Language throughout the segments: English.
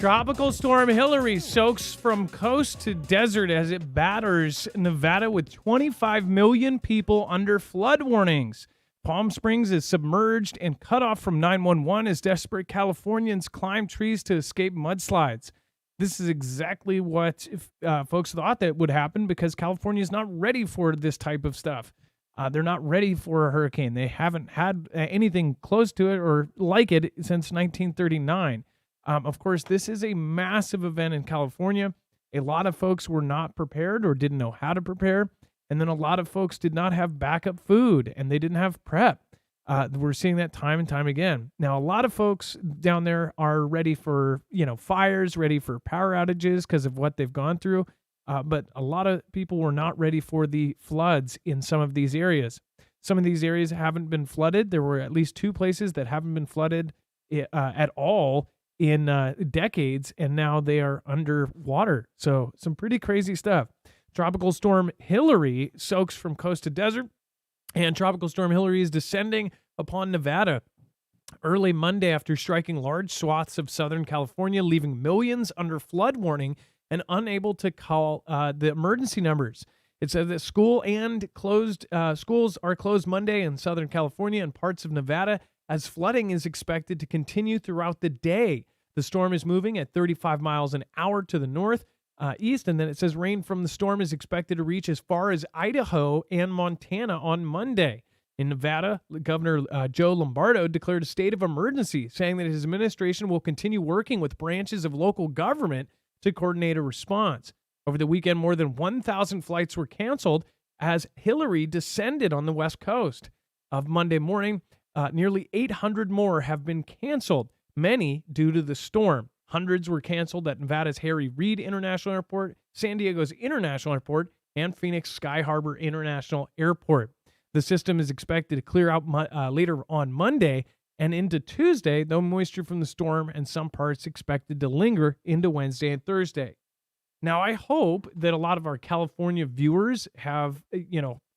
Tropical storm Hillary soaks from coast to desert as it batters Nevada with 25 million people under flood warnings. Palm Springs is submerged and cut off from 911 as desperate Californians climb trees to escape mudslides. This is exactly what folks thought that would happen because California is not ready for this type of stuff. They're not ready for a hurricane. They haven't had anything close to it or like it since 1939. Of course, this is a massive event in California. A lot of folks were not prepared or didn't know how to prepare. And then a lot of folks did not have backup food and they didn't have prep. We're seeing that time and time again. Now, a lot of folks down there are ready for, fires, ready for power outages because of what they've gone through. But a lot of people were not ready for the floods in some of these areas. Some of these areas haven't been flooded. There were at least 2 places that haven't been flooded at all in decades, and now they are underwater. So some pretty crazy stuff. Tropical storm Hillary soaks from coast to desert, and Tropical storm Hillary is descending upon Nevada early Monday after striking large swaths of Southern California, leaving millions under flood warning and unable to call the emergency numbers. It says that schools are closed Monday in Southern California and parts of Nevada as flooding is expected to continue throughout the day. The storm is moving at 35 miles an hour to the northeast, and then it says rain from the storm is expected to reach as far as Idaho and Montana on Monday. In Nevada, Governor Joe Lombardo declared a state of emergency, saying that his administration will continue working with branches of local government to coordinate a response. Over the weekend, more than 1,000 flights were canceled as Hillary descended on the West Coast. Of Monday morning, nearly 800 more have been canceled, many due to the storm. Hundreds were canceled at Nevada's Harry Reid International Airport, San Diego's International Airport, and Phoenix Sky Harbor International Airport. The system is expected to clear out later on Monday and into Tuesday, though moisture from the storm and some parts expected to linger into Wednesday and Thursday. Now, I hope that a lot of our California viewers have,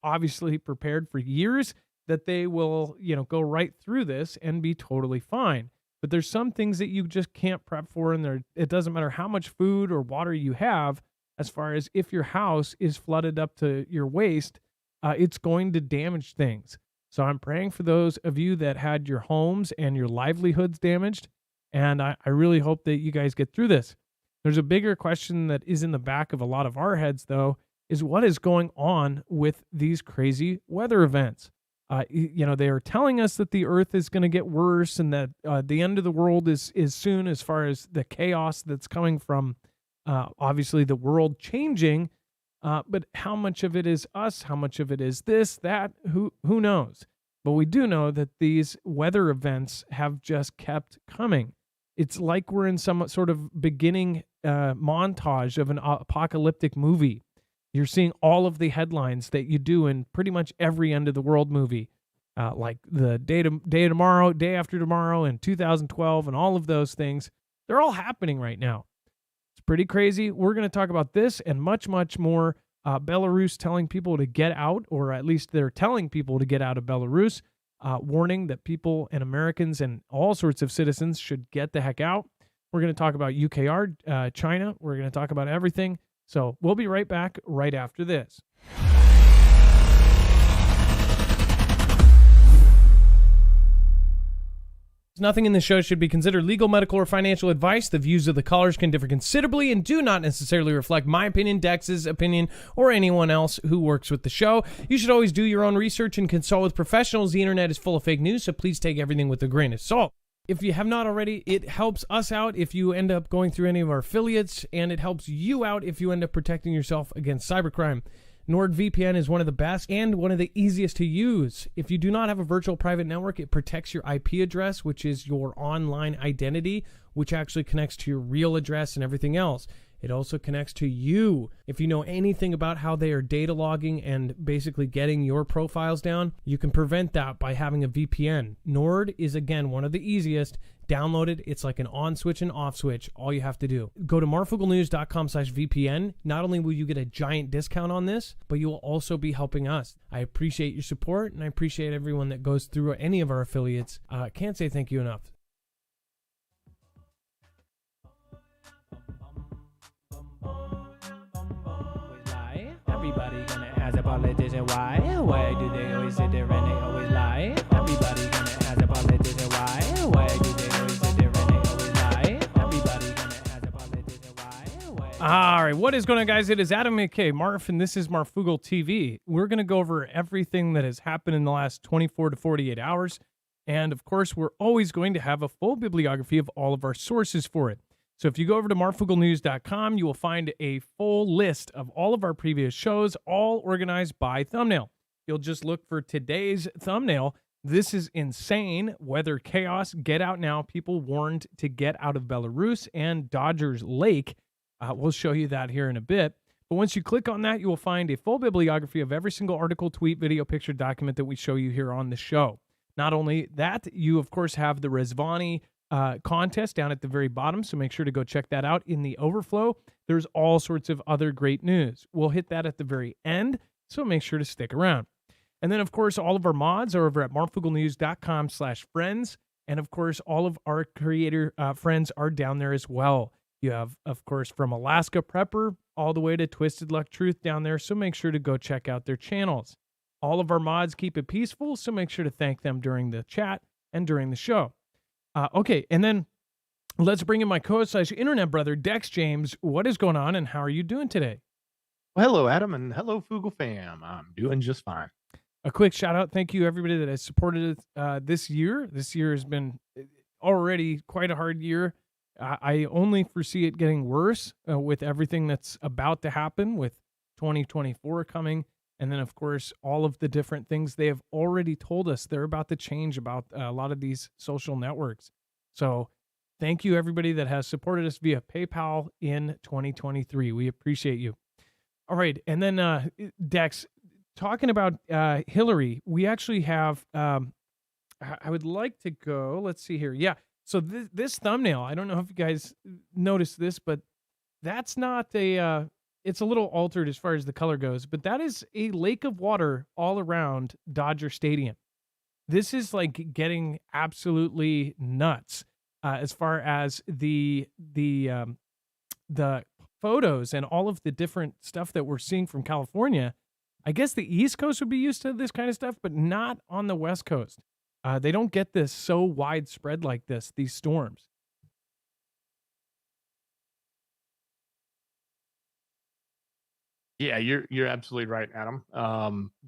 obviously prepared for years, that they will, go right through this and be totally fine. But there's some things that you just can't prep for, and it doesn't matter how much food or water you have, as far as if your house is flooded up to your waist, it's going to damage things. So I'm praying for those of you that had your homes and your livelihoods damaged, and I really hope that you guys get through this. There's a bigger question that is in the back of a lot of our heads, though, is what is going on with these crazy weather events? They are telling us that the earth is going to get worse and that the end of the world is soon, as far as the chaos that's coming from, obviously, the world changing. But how much of it is us? How much of it is this, that? Who knows? But we do know that these weather events have just kept coming. It's like we're in some sort of beginning montage of an apocalyptic movie. You're seeing all of the headlines that you do in pretty much every end of the world movie, like the day tomorrow, day after tomorrow, and 2012, and all of those things. They're all happening right now. It's pretty crazy. We're going to talk about this and much, much more. Belarus telling people to get out, or at least they're telling people to get out of Belarus, warning that people and Americans and all sorts of citizens should get the heck out. We're going to talk about UKR, China. We're going to talk about everything. So we'll be right back right after this. Nothing in this show should be considered legal, medical, or financial advice. The views of the callers can differ considerably and do not necessarily reflect my opinion, Dex's opinion, or anyone else who works with the show. You should always do your own research and consult with professionals. The internet is full of fake news, so please take everything with a grain of salt. If you have not already, it helps us out if you end up going through any of our affiliates, and it helps you out if you end up protecting yourself against cybercrime. NordVPN is one of the best and one of the easiest to use. If you do not have a virtual private network, it protects your IP address, which is your online identity, which actually connects to your real address and everything else. It also connects to you. If you know anything about how they are data logging and basically getting your profiles down, you can prevent that by having a VPN. Nord is, again, one of the easiest. Download it. It's like an on switch and off switch. All you have to do. Go to marfooglenews.com/VPN. Not only will you get a giant discount on this, but you will also be helping us. I appreciate your support, and I appreciate everyone that goes through any of our affiliates. Can't say thank you enough. Everybody gonna ask a politician why. Why do they always sit there and they always lie? Everybody gonna ask a politician why. Why do they always sit there and they always lie? Everybody gonna ask a politician why. All right, what is going on, guys? It is Adam, aka Marf, and this is Marfoogle TV. We're going to go over everything that has happened in the last 24 to 48 hours. And of course, we're always going to have a full bibliography of all of our sources for it. So if you go over to marfooglenews.com, you will find a full list of all of our previous shows, all organized by thumbnail. You'll just look for today's thumbnail. This is insane. Weather chaos. Get out now. People warned to get out of Belarus and Dodgers Lake. We'll show you that here in a bit. But once you click on that, you will find a full bibliography of every single article, tweet, video, picture, document that we show you here on the show. Not only that, you, of course, have the Rezvani contest down at the very bottom, so make sure to go check that out in the overflow. There's all sorts of other great news. We'll hit that at the very end, so make sure to stick around. And then, of course, all of our mods are over at marfooglenews.com/friends. And, of course, all of our creator friends are down there as well. You have, of course, from Alaska Prepper all the way to Twisted Luck Truth down there, so make sure to go check out their channels. All of our mods keep it peaceful, so make sure to thank them during the chat and during the show. Okay, and then let's bring in my co-internet brother, Dex James. What is going on, and how are you doing today? Well, hello, Adam, and hello, Foogle fam. I'm doing just fine. A quick shout out. Thank you, everybody that has supported it this year. This year has been already quite a hard year. I only foresee it getting worse with everything that's about to happen with 2024 coming. And then, of course, all of the different things they have already told us they're about to change about a lot of these social networks. So thank you, everybody that has supported us via PayPal in 2023. We appreciate you. All right. And then, Dex, talking about Hillary, we actually have, I would like to go, let's see here. Yeah. So this thumbnail, I don't know if you guys noticed this, but that's not a... it's a little altered as far as the color goes, but that is a lake of water all around Dodger Stadium. This is like getting absolutely nuts as far as the photos and all of the different stuff that we're seeing from California. I guess the East Coast would be used to this kind of stuff, but not on the West Coast. They don't get this so widespread like this, these storms. Yeah, you're absolutely right, Adam.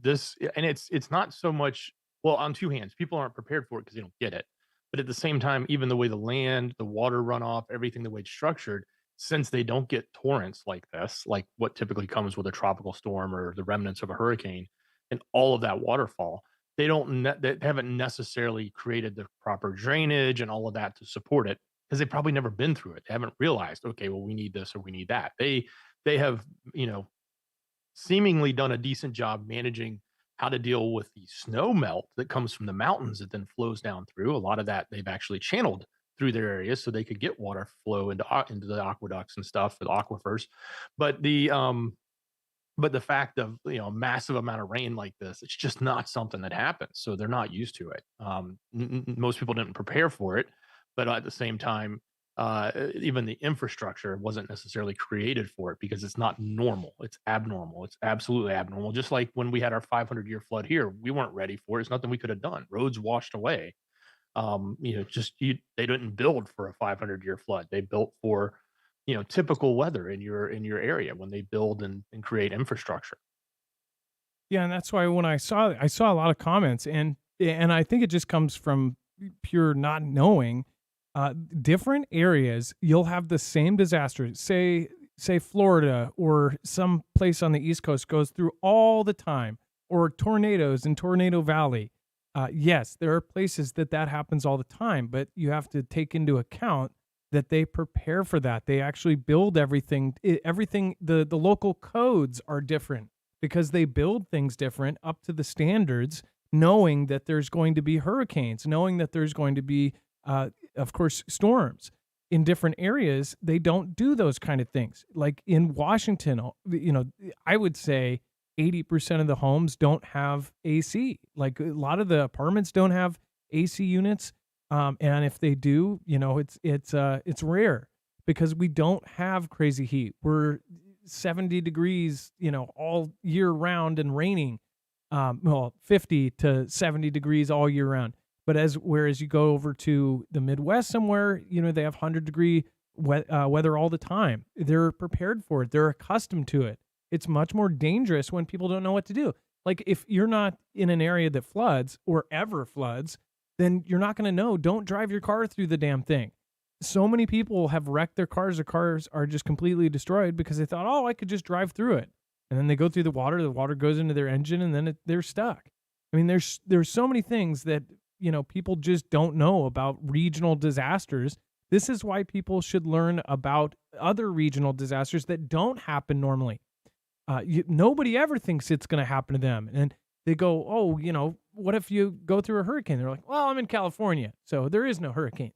It's not so much, well, on two hands, people aren't prepared for it because they don't get it. But at the same time, even the way the land, the water runoff, everything the way it's structured, since they don't get torrents like this, like what typically comes with a tropical storm or the remnants of a hurricane, and all of that waterfall, they haven't necessarily created the proper drainage and all of that to support it because they've probably never been through it. They haven't realized, okay, well, we need this or we need that. They have, seemingly done a decent job managing how to deal with the snow melt that comes from the mountains that then flows down through. A lot of that they've actually channeled through their areas so they could get water flow into the aqueducts and stuff, the aquifers. But the fact of a massive amount of rain like this, it's just not something that happens. So they're not used to it. Most people didn't prepare for it, but at the same time, even the infrastructure wasn't necessarily created for it because it's not normal. It's abnormal. It's absolutely abnormal. Just like when we had our 500-year flood here, we weren't ready for it. It's nothing we could have done. Roads washed away. They didn't build for a 500-year flood. They built for, typical weather in your area when they build and create infrastructure. Yeah, and that's why when I saw a lot of comments, and I think it just comes from pure not knowing. Different areas, you'll have the same disaster. Say Florida or some place on the East Coast goes through all the time, or tornadoes in Tornado Valley. Yes, there are places that happens all the time, but you have to take into account that they prepare for that. They actually build everything. The local codes are different because they build things different up to the standards, knowing that there's going to be hurricanes, knowing that there's going to be of course, storms in different areas. They don't do those kind of things. Like in Washington, I would say 80% of the homes don't have AC. Like a lot of the apartments don't have AC units. And if they do, it's rare because we don't have crazy heat. 70 degrees, all year round and raining. 50 to 70 degrees all year round. But whereas you go over to the Midwest somewhere, they have 100-degree weather all the time. They're prepared for it. They're accustomed to it. It's much more dangerous when people don't know what to do. Like if you're not in an area that floods or ever floods, then you're not going to know. Don't drive your car through the damn thing. So many people have wrecked their cars. Their cars are just completely destroyed because they thought, I could just drive through it. And then they go through the water goes into their engine, and then they're stuck. I mean, there's so many things that, people just don't know about regional disasters. This is why people should learn about other regional disasters that don't happen normally. Nobody ever thinks it's going to happen to them. And they go, what if you go through a hurricane? They're like, well, I'm in California, so there is no hurricanes.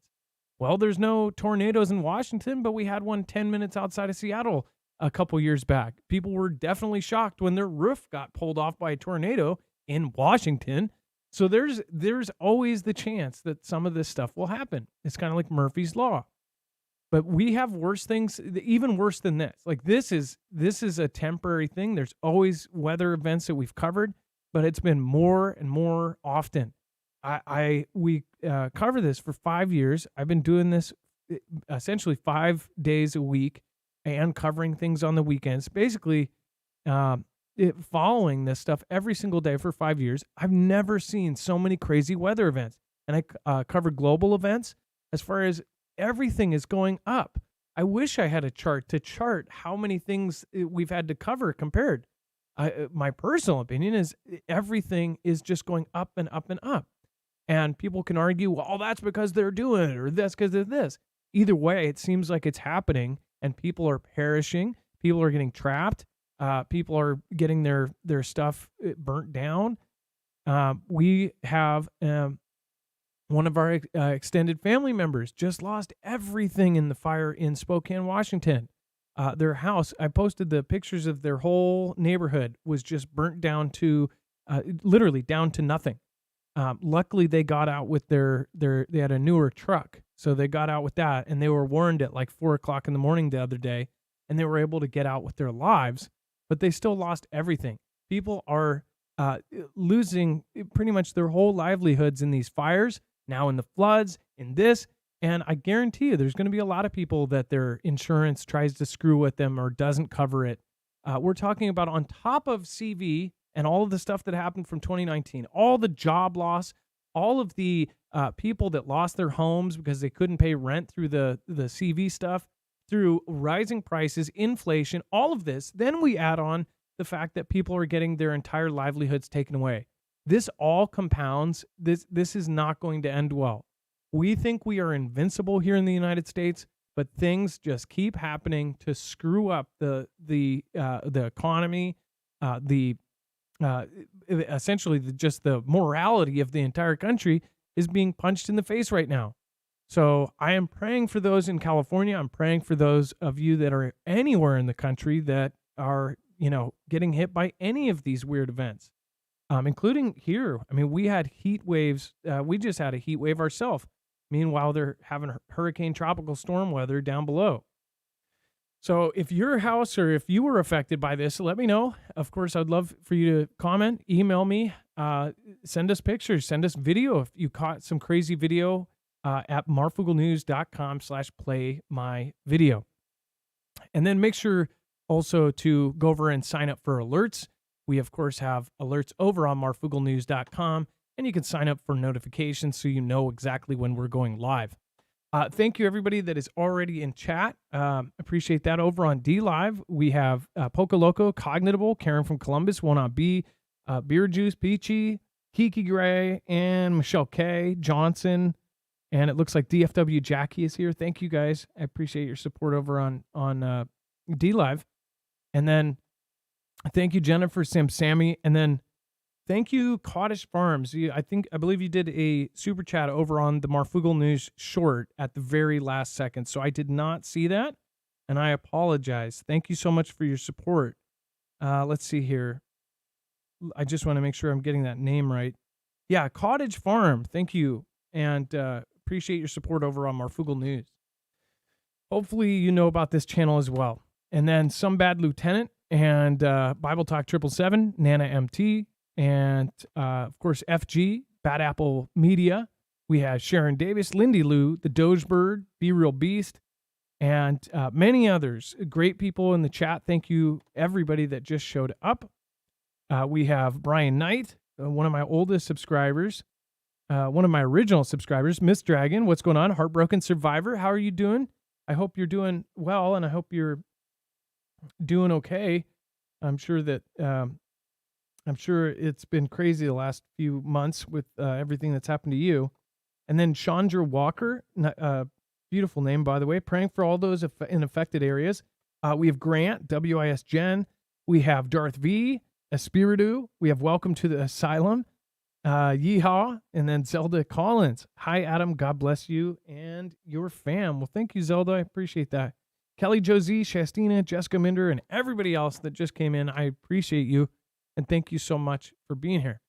Well, there's no tornadoes in Washington, but we had one 10 minutes outside of Seattle a couple years back. People were definitely shocked when their roof got pulled off by a tornado in Washington. So there's always the chance that some of this stuff will happen. It's kind of like Murphy's Law. But we have worse things, even worse than this. Like this is a temporary thing. There's always weather events that we've covered, but it's been more and more often. We cover this for 5 years. I've been doing this essentially 5 days a week and covering things on the weekends. Basically, following this stuff every single day for 5 years. I've never seen so many crazy weather events. And I cover global events as far as everything is going up. I wish I had a chart to chart how many things we've had to cover compared. My personal opinion is everything is just going up and up and up. And people can argue, well, that's because they're doing it, or that's because of this. Either way, it seems like it's happening, and people are perishing. People are getting trapped. People are getting their stuff burnt down. We have one of our extended family members just lost everything in the fire in Spokane, Washington. Their house, I posted the pictures of their whole neighborhood was just burnt down to literally down to nothing. Luckily, they got out with they had a newer truck. So they got out with that, and they were warned at like 4:00 in the morning the other day, and they were able to get out with their lives, but they still lost everything. People are losing pretty much their whole livelihoods in these fires, now in the floods, in this, and I guarantee you there's going to be a lot of people that their insurance tries to screw with them or doesn't cover it. We're talking about on top of CV and all of the stuff that happened from 2019, all the job loss, all of the people that lost their homes because they couldn't pay rent through the CV stuff, through rising prices, inflation, all of this. Then we add on the fact that people are getting their entire livelihoods taken away. This all compounds. This is not going to end well. We think we are invincible here in the United States, but things just keep happening to screw up the economy, essentially just the morality of the entire country is being punched in the face right now. So I am praying for those in California. I'm praying for those of you that are anywhere in the country that are, getting hit by any of these weird events, including here. I mean, we had heat waves. We just had a heat wave ourselves. Meanwhile, they're having hurricane tropical storm weather down below. So if your house or if you were affected by this, let me know. Of course, I'd love for you to comment, email me, send us pictures, send us video. If you caught some crazy video at marfooglenews.com/playmyvideo. And then make sure also to go over and sign up for alerts. We, of course, have alerts over on marfooglenews.com, and you can sign up for notifications so you know exactly when we're going live. Thank you, everybody that is already in chat. Appreciate that. Over on D Live, we have Poca Loco, Cognitable, Karen from Columbus, One on B, Beer Juice, Peachy, Kiki Gray, and Michelle K, Johnson, and it looks like DFW Jackie is here. Thank you, guys. I appreciate your support over on D Live. And then thank you, Jennifer, Sammy, and then thank you, Cottage Farms. I believe you did a super chat over on the Marfoogle News short at the very last second. So I did not see that, and I apologize. Thank you so much for your support. Let's see here. I just want to make sure I'm getting that name right. Yeah, Cottage Farm. Thank you, and appreciate your support over on Marfoogle News. Hopefully you know about this channel as well. And then Some Bad Lieutenant and Bible Talk 777, Nana MT, and of course FG, Bad Apple Media. We have Sharon Davis, Lindy Lou, the Doge Bird, Be Real Beast, and many others. Great people in the chat. Thank you, everybody that just showed up. We have Brian Knight, one of my oldest subscribers, one of my original subscribers, Miss Dragon. What's going on? Heartbroken Survivor. How are you doing? I hope you're doing well, and I hope you're doing okay. I'm sure that I'm sure it's been crazy the last few months with everything that's happened to you. And then Chandra Walker, beautiful name, by the way, praying for all those in affected areas. We have Grant, WIS Jen. We have Darth V, Espiritu. We have Welcome to the Asylum, Yeehaw, and then Zelda Collins. Hi, Adam. God bless you and your fam. Well, thank you, Zelda. I appreciate that. Kelly Josie, Shastina, Jessica Minder, and everybody else that just came in. I appreciate you, and thank you so much for being here.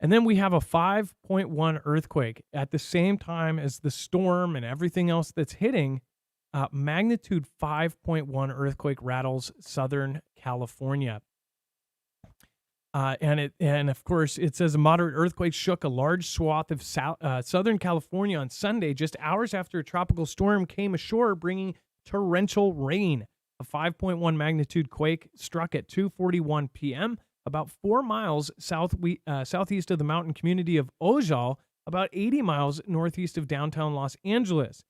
And then we have a 5.1 earthquake at the same time as the storm and everything else that's hitting. Magnitude 5.1 earthquake rattles Southern California. And of course, it says a moderate earthquake shook a large swath of Southern California on Sunday, just hours after a tropical storm came ashore, bringing torrential rain. A 5.1 magnitude quake struck at 2:41 p.m., about 4 miles southeast of the mountain community of Ojal, about 80 miles northeast of downtown Los Angeles.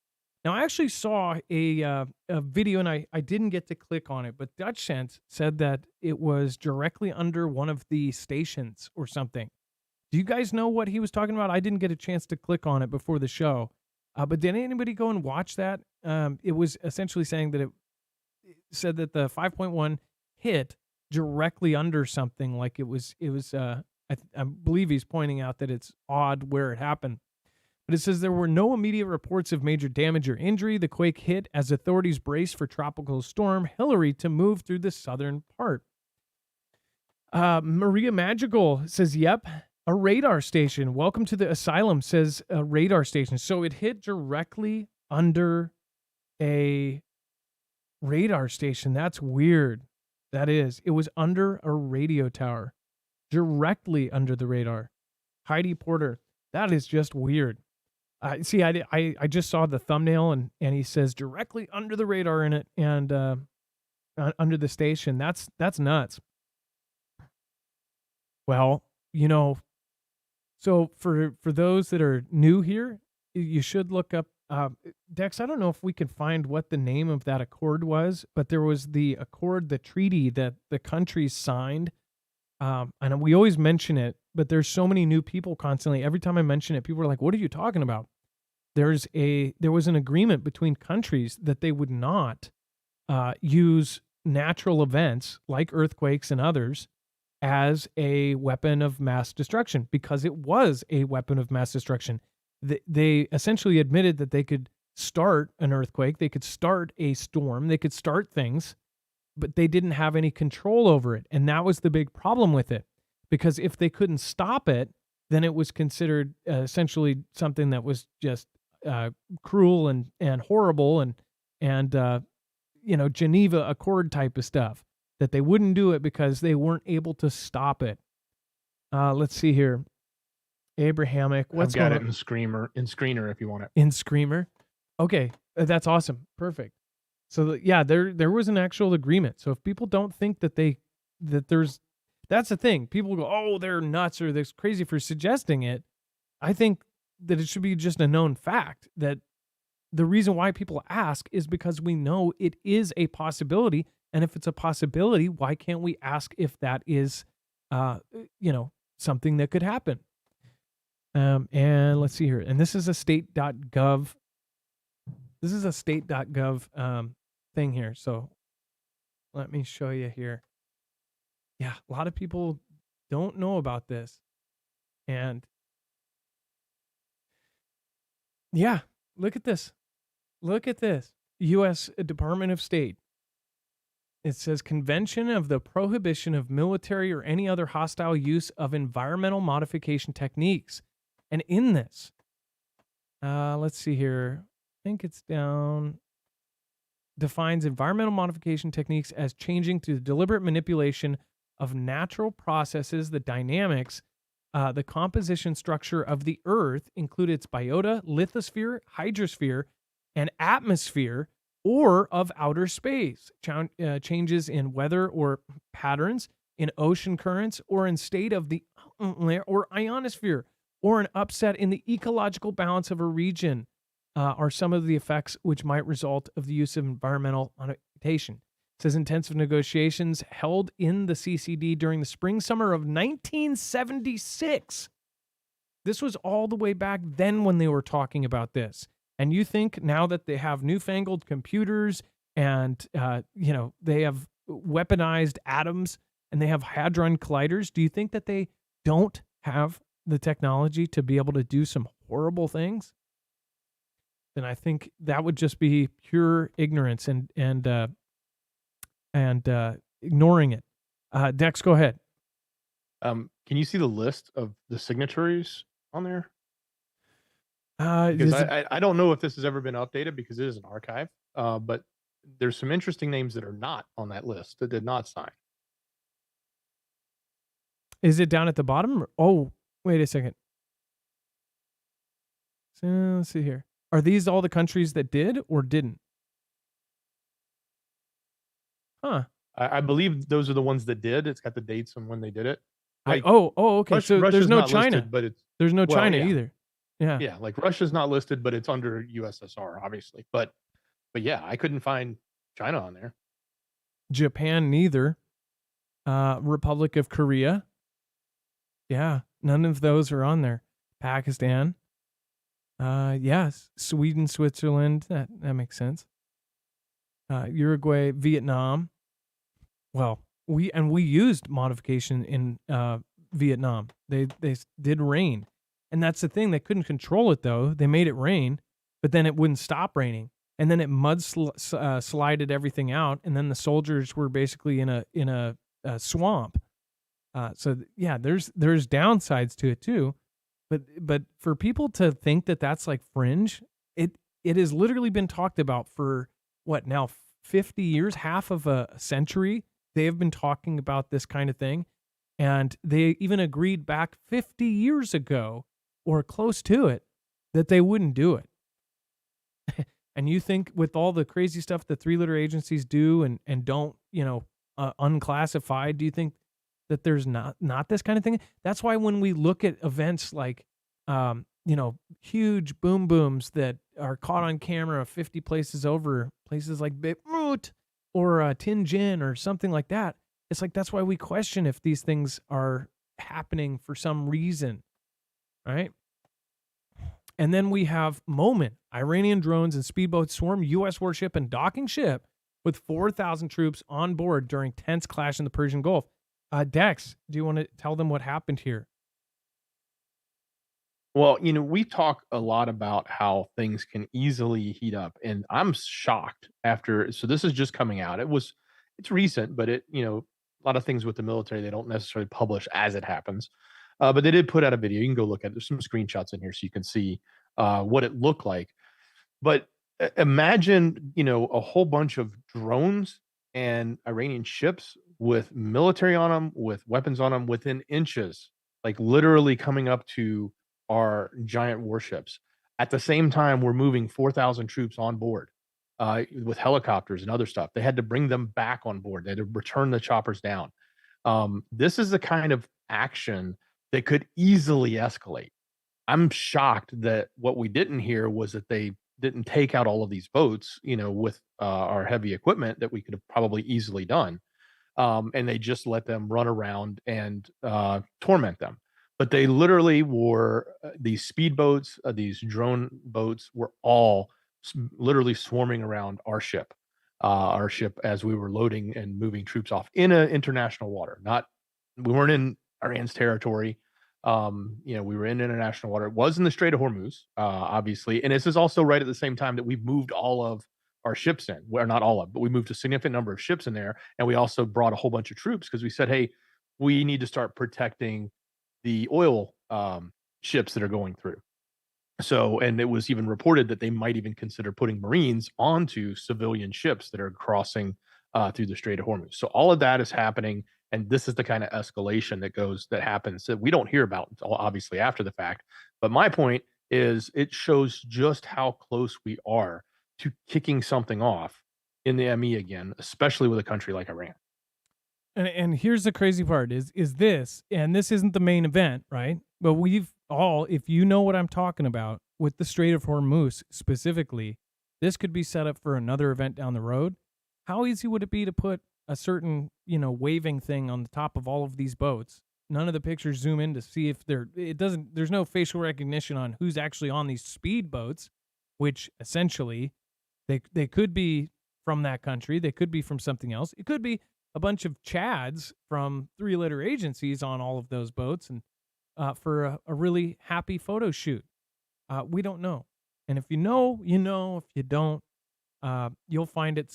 Now, I actually saw a video, and I didn't get to click on it, but Dutch Sense said that it was directly under one of the stations or something. Do you guys know what he was talking about? I didn't get a chance to click on it before the show, but did anybody go and watch that? It was essentially saying that it said that the 5.1 hit directly under something, like it was I believe he's pointing out that it's odd where it happened. But it says there were no immediate reports of major damage or injury. The quake hit as authorities braced for tropical storm Hillary to move through the southern part. Maria Magical says, yep, a radar station. Welcome to the asylum, says a radar station. So it hit directly under a radar station. That's weird. That is. It was under a radio tower, directly under the radar. Heidi Porter, that is just weird. See, I just saw the thumbnail, and he says directly under the radar in it, and under the station. That's nuts. Well, you know, so for those that are new here, you should look up Dex. I don't know if we can find what the name of that accord was, but there was the accord, the treaty that the countries signed. And we always mention it, but there's so many new people constantly. Every time I mention it, people are like, what are you talking about? There was an agreement between countries that they would not use natural events like earthquakes and others as a weapon of mass destruction, because it was a weapon of mass destruction. They essentially admitted that they could start an earthquake, they could start a storm, they could start things, but they didn't have any control over it. And that was the big problem with it, because if they couldn't stop it, then it was considered essentially something that was just cruel and horrible and Geneva Accord type of stuff, that they wouldn't do it because they weren't able to stop it. Let's see here. Abrahamic. I've got it in Screener if you want it. In Screamer. Okay, that's awesome. Perfect. So there was an actual agreement. So if people don't think that's the thing. People go, oh, they're nuts or they're crazy for suggesting it. I think that it should be just a known fact that the reason why people ask is because we know it is a possibility. And if it's a possibility, why can't we ask if that is, something that could happen? And let's see here. And this is a state.gov. This is a state.gov thing here. So let me show you here. Yeah, a lot of people don't know about this. And yeah, look at this. Look at this. U.S. Department of State. It says Convention of the Prohibition of Military or any other hostile use of environmental modification techniques. And in this, let's see here. I think it's down. defines environmental modification techniques as changing through the deliberate manipulation of natural processes, the dynamics, the composition structure of the Earth, include its biota, lithosphere, hydrosphere, and atmosphere, or of outer space. Changes in weather or patterns, in ocean currents, or in state of the or ionosphere, or an upset in the ecological balance of a region are some of the effects which might result of the use of environmental modification. It says intensive negotiations held in the CCD during the spring summer of 1976. This was all the way back then when they were talking about this. And you think now that they have newfangled computers and they have weaponized atoms and they have hadron colliders, do you think that they don't have the technology to be able to do some horrible things? Then I think that would just be pure ignorance and ignoring it. Dex, go ahead. Can you see the list of the signatories on there? Because I don't know if this has ever been updated because it is an archive, but there's some interesting names that are not on that list that did not sign. Is it down at the bottom? Oh, wait a second. So let's see here. Are these all the countries that did or didn't? Huh. I believe those are the ones that did. It's got the dates on when they did it. Okay. So Russia's there's no not China, listed, but it's there's no well, China yeah. either. Yeah. Yeah, like Russia's not listed, but it's under USSR, obviously. But yeah, I couldn't find China on there. Japan, neither. Republic of Korea. Yeah, none of those are on there. Pakistan. Yes. Sweden, Switzerland. That makes sense. Uruguay, Vietnam. Well, we used modification in Vietnam. They did rain. And that's the thing. They couldn't control it, though. They made it rain, but then it wouldn't stop raining. And then it slided everything out. And then the soldiers were basically in a swamp. So yeah, there's downsides to it too. But for people to think that that's like fringe, it has literally been talked about for what now 50 years, half of a century. They have been talking about this kind of thing. And they even agreed back 50 years ago or close to it that they wouldn't do it. And you think with all the crazy stuff the three-letter agencies do and don't, unclassified, do you think that there's not this kind of thing? That's why when we look at events like, huge boom booms that are caught on camera 50 places over, places like Beirut or Tianjin or something like that, it's like that's why we question if these things are happening for some reason, right? And then we have Moment. Iranian drones and speedboats swarm U.S. warship and docking ship with 4,000 troops on board during tense clash in the Persian Gulf. Dex, do you want to tell them what happened here? Well, we talk a lot about how things can easily heat up, and I'm shocked after. So this is just coming out. It's recent, but a lot of things with the military they don't necessarily publish as it happens. But they did put out a video. You can go look at it. There's some screenshots in here so you can see what it looked like. But imagine, a whole bunch of drones and Iranian ships with military on them, with weapons on them within inches, like literally coming up to our giant warships. At the same time, we're moving 4,000 troops on board with helicopters and other stuff. They had to bring them back on board. They had to return the choppers down. This is the kind of action that could easily escalate. I'm shocked that what we didn't hear was that they didn't take out all of these boats, with our heavy equipment that we could have probably easily done. And they just let them run around and torment them. But they literally were these speedboats, these drone boats were all literally swarming around our ship as we were loading and moving troops off in an international water. We weren't in Iran's territory. We were in international water. It was in the Strait of Hormuz, obviously. And this is also right at the same time that we've moved all of our ships in. Well, not all of, but we moved a significant number of ships in there. And we also brought a whole bunch of troops because we said, hey, we need to start protecting the oil ships that are going through. So, and it was even reported that they might even consider putting Marines onto civilian ships that are crossing through the Strait of Hormuz. So, all of that is happening, and this is the kind of escalation that happens that we don't hear about until obviously after the fact. But my point is, it shows just how close we are to kicking something off in the ME again, especially with a country like Iran. And here's the crazy part is this, and this isn't the main event, right? But we've all, if you know what I'm talking about with the Strait of Hormuz specifically, this could be set up for another event down the road. How easy would it be to put a certain, waving thing on the top of all of these boats? None of the pictures zoom in to see if there's no facial recognition on who's actually on these speed boats, which essentially they could be from that country. They could be from something else. It could be a bunch of Chads from three-letter agencies on all of those boats, and for a really happy photo shoot. We don't know. And if you know, you know. If you don't, you'll find it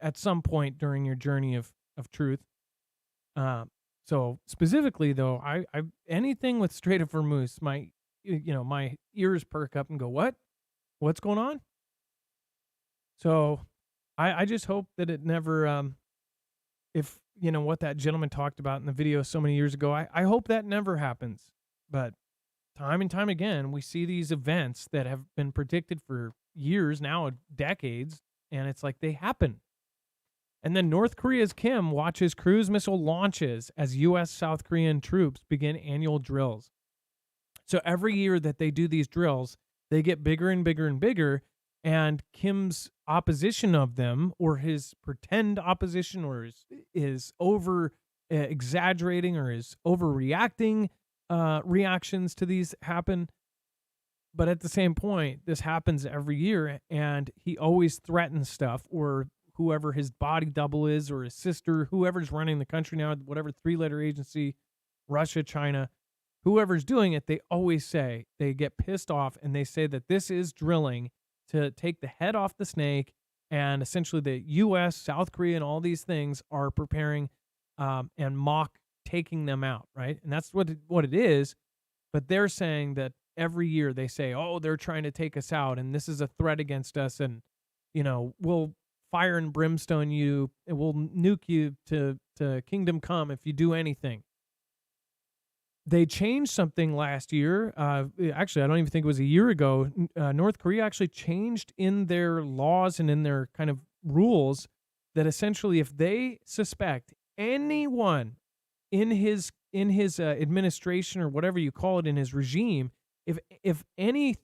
at some point during your journey of truth. So specifically, though, I anything with Strait of Hormuz, my ears perk up and go, what? What's going on? So I just hope that it never, if what that gentleman talked about in the video so many years ago, I hope that never happens. But time and time again, we see these events that have been predicted for years, now decades, and it's like they happen. And then North Korea's Kim watches cruise missile launches as U.S. South Korean troops begin annual drills. So every year that they do these drills, they get bigger and bigger and bigger. And Kim's opposition of them, or his pretend opposition, or is over exaggerating, or is overreacting reactions to these happen. But at the same point, this happens every year, and he always threatens stuff, or whoever his body double is, or his sister, whoever's running the country now, whatever three-letter agency, Russia, China, whoever's doing it, they always say, they get pissed off, and they say that this is drilling to take the head off the snake, and essentially the U.S., South Korea, and all these things are preparing and mock taking them out, right? And that's what it is. But they're saying that every year they say, oh, they're trying to take us out, and this is a threat against us, and we'll fire and brimstone you, and we'll nuke you to kingdom come if you do anything. They changed something last year. Actually, I don't even think it was a year ago. North Korea actually changed in their laws and in their kind of rules that essentially, if they suspect anyone in his administration, or whatever you call it, in his regime, if any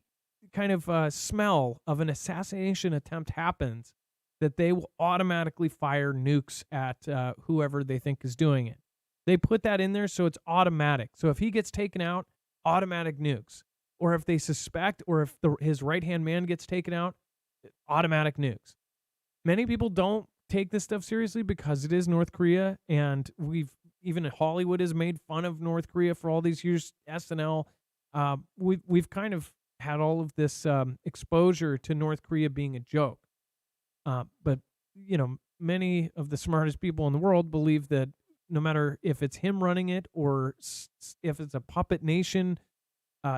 kind of smell of an assassination attempt happens, that they will automatically fire nukes at whoever they think is doing it. They put that in there so it's automatic. So if he gets taken out, automatic nukes. Or if they suspect, or if his right-hand man gets taken out, automatic nukes. Many people don't take this stuff seriously because it is North Korea, and even Hollywood has made fun of North Korea for all these years. SNL, we've kind of had all of this exposure to North Korea being a joke. But many of the smartest people in the world believe that no matter if it's him running it, or if it's a puppet nation,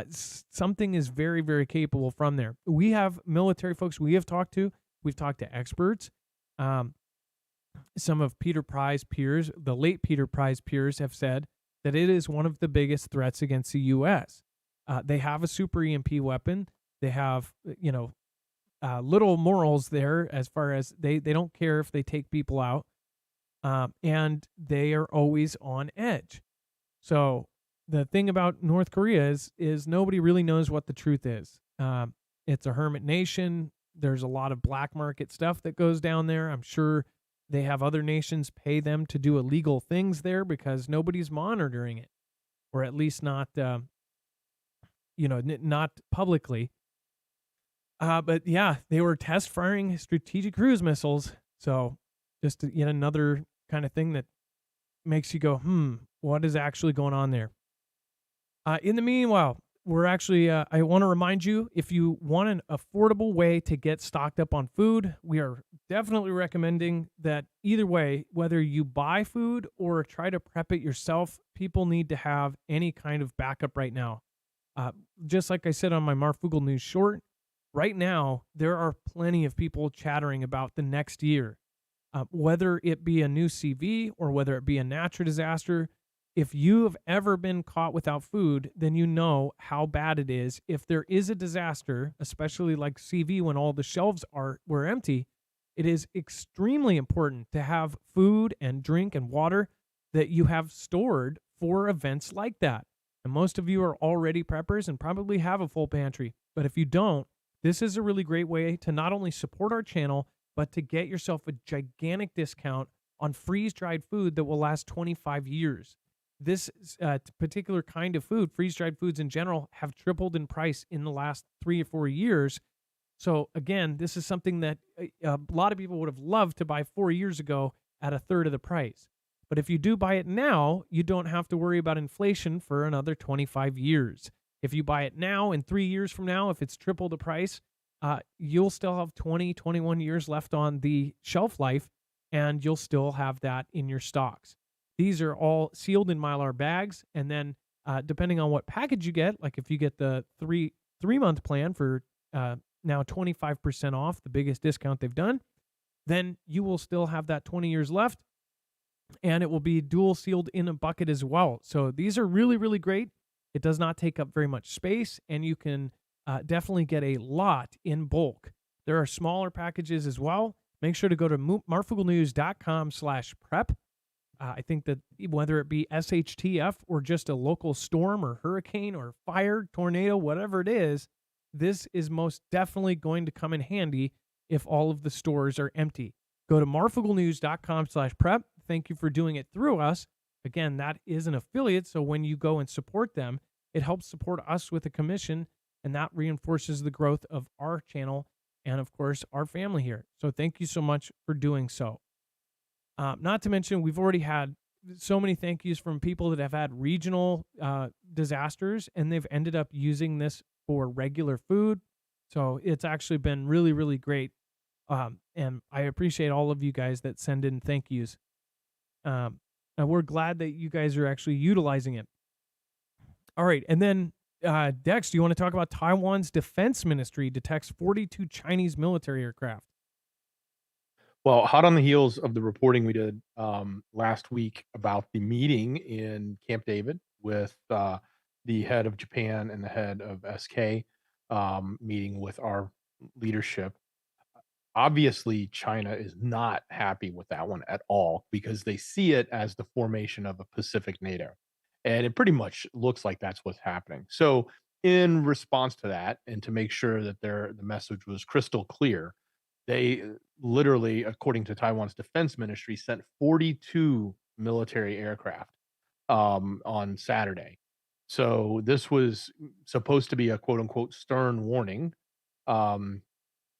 something is very, very capable from there. We have military folks we've talked to experts. Some of Peter Pry's peers, the late Peter Pry's peers, have said that it is one of the biggest threats against the U.S. They have a super EMP weapon. They have, little morals there, as far as they don't care if they take people out. And they are always on edge. So the thing about North Korea is nobody really knows what the truth is. It's a hermit nation. There's a lot of black market stuff that goes down there. I'm sure they have other nations pay them to do illegal things there because nobody's monitoring it, or at least not, not publicly. But yeah, they were test firing strategic cruise missiles. So just yet another kind of thing that makes you go, what is actually going on there? In the meanwhile, we're actually, I want to remind you, if you want an affordable way to get stocked up on food, we are definitely recommending that either way, whether you buy food or try to prep it yourself, people need to have any kind of backup right now. Uh, just like I said on my Marfoogle News short, right now there are plenty of people chattering about the next year, whether it be a new CV or whether it be a natural disaster. If you have ever been caught without food, then you know how bad it is. If there is a disaster, especially like CV when all the shelves were empty, it is extremely important to have food and drink and water that you have stored for events like that. And most of you are already preppers and probably have a full pantry. But if you don't, this is a really great way to not only support our channel, but to get yourself a gigantic discount on freeze-dried food that will last 25 years. This particular kind of food, freeze-dried foods in general, have tripled in price in the last 3 or 4 years. So again, this is something that a lot of people would have loved to buy 4 years ago at a third of the price. But if you do buy it now, you don't have to worry about inflation for another 25 years. If you buy it now, in 3 years from now, if it's triple the price, you'll still have 20, 21 years left on the shelf life, and you'll still have that in your stocks. These are all sealed in Mylar bags, and then depending on what package you get, like if you get the three-month plan for now 25% off, the biggest discount they've done, then you will still have that 20 years left, and it will be dual sealed in a bucket as well. So these are really, really great. It does not take up very much space, and you can definitely get a lot in bulk. There are smaller packages as well. Make sure to go to marfooglenews.com/prep. I think that whether it be SHTF or just a local storm or hurricane or fire, tornado, whatever it is, this is most definitely going to come in handy if all of the stores are empty. Go to marfooglenews.com/prep. Thank you for doing it through us. Again, that is an affiliate, so when you go and support them, it helps support us with a commission, and that reinforces the growth of our channel and, of course, our family here. So thank you so much for doing so. Not to mention, we've already had so many thank yous from people that have had regional disasters, and they've ended up using this for regular food. So it's actually been really, really great. And I appreciate all of you guys that send in thank yous. And we're glad that you guys are actually utilizing it. All right. And then, Dex, do you want to talk about Taiwan's defense ministry detects 42 Chinese military aircraft? Well, hot on the heels of the reporting we did last week about the meeting in Camp David with the head of Japan and the head of SK meeting with our leadership. Obviously, China is not happy with that one at all because they see it as the formation of a Pacific NATO. And it pretty much looks like that's what's happening. So, in response to that, and to make sure that the message was crystal clear, they literally, according to Taiwan's defense ministry, sent 42 military aircraft on Saturday. So this was supposed to be a quote unquote stern warning um,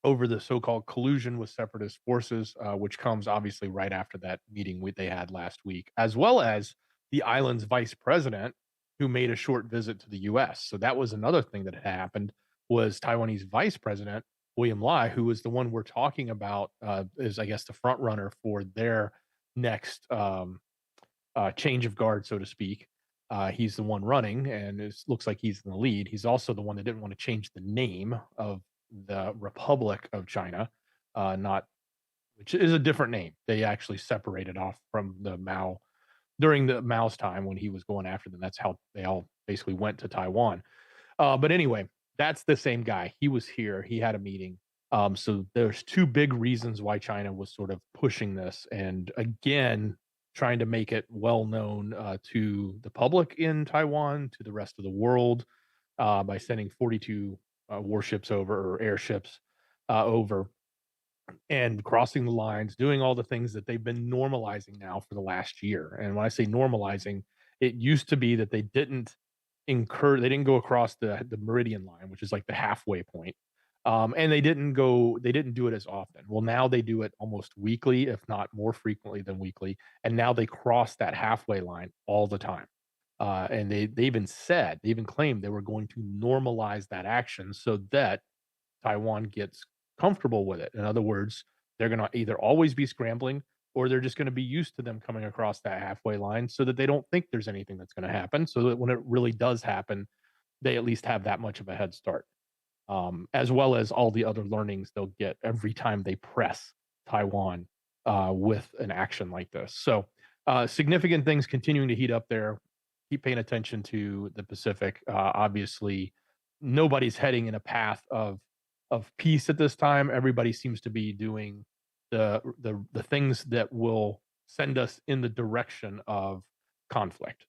over the so-called collusion with separatist forces, which comes obviously right after that meeting they had last week, as well as the island's vice president, who made a short visit to the U.S. So that was another thing that had happened. Was Taiwanese vice president William Lai, who was the one we're talking about, is I guess the front runner for their next change of guard, so to speak. He's the one running, and it looks like he's in the lead. He's also the one that didn't want to change the name of the Republic of China, not which is a different name. They actually separated off from the Mao during the Mao's time when he was going after them. That's how they all basically went to Taiwan. But anyway, that's the same guy. He was here. He had a meeting. So there's two big reasons why China was sort of pushing this, and again, trying to make it well known to the public in Taiwan, to the rest of the world, by sending 42 warships over, or airships over, and crossing the lines, doing all the things that they've been normalizing now for the last year. And when I say normalizing, it used to be that they didn't go across the meridian line, which is like the halfway point. And they didn't do it as often. Well, now they do it almost weekly, if not more frequently than weekly. And now they cross that halfway line all the time. And they even claimed they were going to normalize that action so that Taiwan gets comfortable with it. In other words, they're going to either always be scrambling, or they're just going to be used to them coming across that halfway line so that they don't think there's anything that's going to happen. So that when it really does happen, they at least have that much of a head start, as well as all the other learnings they'll get every time they press Taiwan with an action like this. So, significant things continuing to heat up there. Keep paying attention to the Pacific. Obviously, nobody's heading in a path of peace at this time. Everybody seems to be doing the things that will send us in the direction of conflict.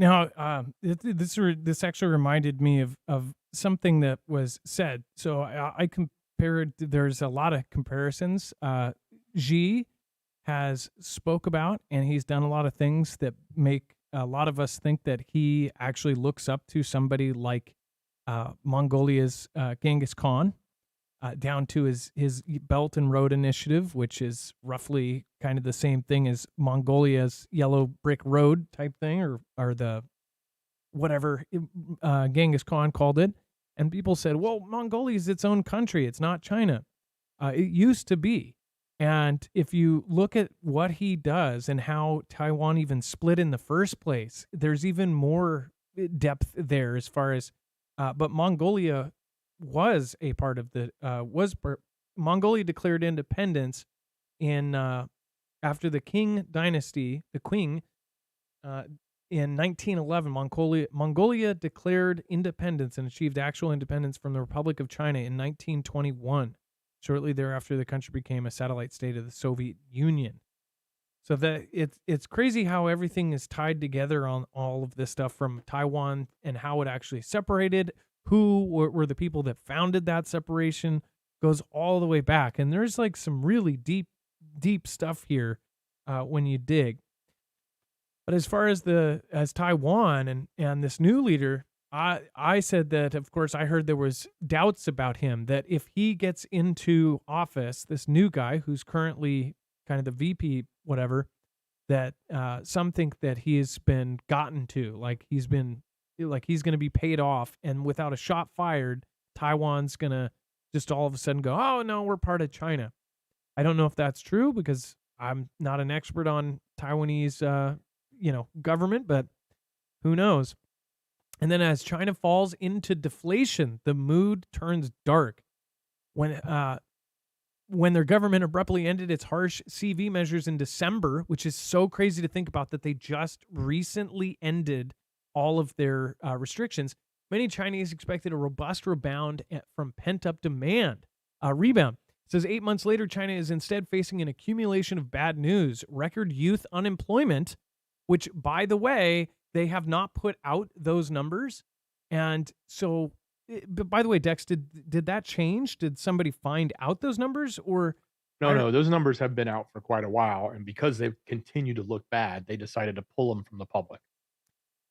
Now, this actually reminded me of something that was said. So I compared. There's a lot of comparisons. Xi has spoke about, and he's done a lot of things that make a lot of us think that he actually looks up to somebody like Mongolia's Genghis Khan, down to his Belt and Road Initiative, which is roughly kind of the same thing as Mongolia's Yellow Brick Road type thing, or the whatever Genghis Khan called it. And people said, well, Mongolia is its own country. It's not China. It used to be. And if you look at what he does and how Taiwan even split in the first place, there's even more depth there as far as, but Mongolia was a part of the, Mongolia declared independence in, after the Qing dynasty, the Qing, in 1911, Mongolia declared independence and achieved actual independence from the Republic of China in 1921. Shortly thereafter, the country became a satellite state of the Soviet Union. So that it's crazy how everything is tied together on all of this stuff, from Taiwan and how it actually separated, who were the people that founded that separation, goes all the way back. And there's like some really deep stuff here when you dig. But as far as Taiwan and this new leader, I said that, of course, I heard there was doubts about him, that if he gets into office, this new guy who's currently kind of the VP, whatever, that some think that he's been gotten to, like he's going to be paid off, and without a shot fired, Taiwan's going to just all of a sudden go, oh, no, we're part of China. I don't know if that's true because I'm not an expert on Taiwanese, government, but who knows? And then as China falls into deflation, the mood turns dark. When their government abruptly ended its harsh CV measures in December, which is so crazy to think about that they just recently ended all of their restrictions, many Chinese expected a robust rebound from pent-up demand. Rebound. It says 8 months later, China is instead facing an accumulation of bad news, record youth unemployment, which, by the way, they have not put out those numbers. And so, but by the way, Dex, did that change? Did somebody find out those numbers, or? No, those numbers have been out for quite a while. And because they've continued to look bad, they decided to pull them from the public.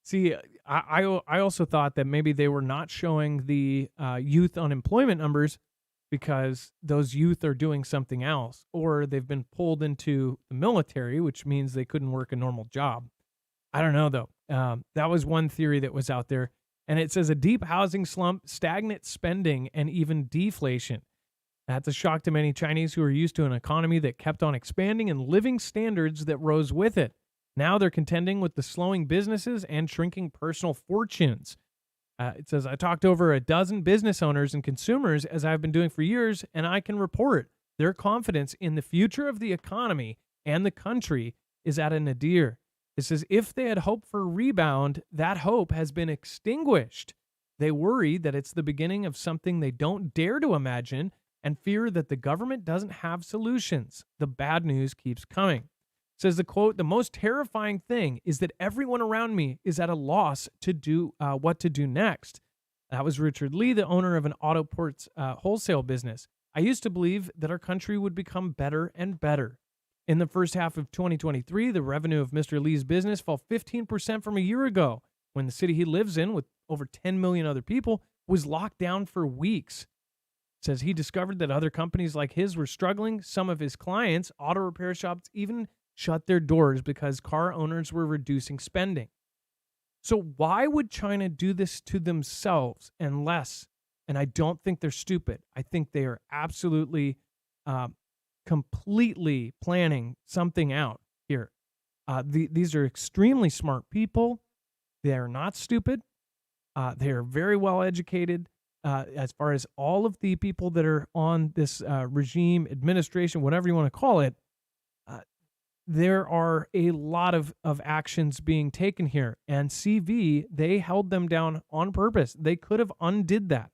See, I also thought that maybe they were not showing the youth unemployment numbers because those youth are doing something else, or they've been pulled into the military, which means they couldn't work a normal job. I don't know, though. That was one theory that was out there. And it says a deep housing slump, stagnant spending, and even deflation. That's a shock to many Chinese who are used to an economy that kept on expanding and living standards that rose with it. Now they're contending with the slowing businesses and shrinking personal fortunes. It says, I talked to over a dozen business owners and consumers, as I've been doing for years, and I can report their confidence in the future of the economy and the country is at a nadir. It says, if they had hoped for a rebound, that hope has been extinguished. They worry that it's the beginning of something they don't dare to imagine and fear that the government doesn't have solutions. The bad news keeps coming. It says, the quote, the most terrifying thing is that everyone around me is at a loss to do what to do next. That was Richard Lee, the owner of an auto parts wholesale business. I used to believe that our country would become better and better. In the first half of 2023, the revenue of Mr. Lee's business fell 15% from a year ago, when the city he lives in, with over 10 million other people, was locked down for weeks. It says he discovered that other companies like his were struggling. Some of his clients, auto repair shops, even shut their doors because car owners were reducing spending. So why would China do this to themselves unless, and I don't think they're stupid, I think they are absolutely completely planning something out here. These are extremely smart people. They are not stupid. They are very well educated. As far as all of the people that are on this regime, administration, whatever you want to call it, there are a lot of actions being taken here. And CV, they held them down on purpose. They could have undid that.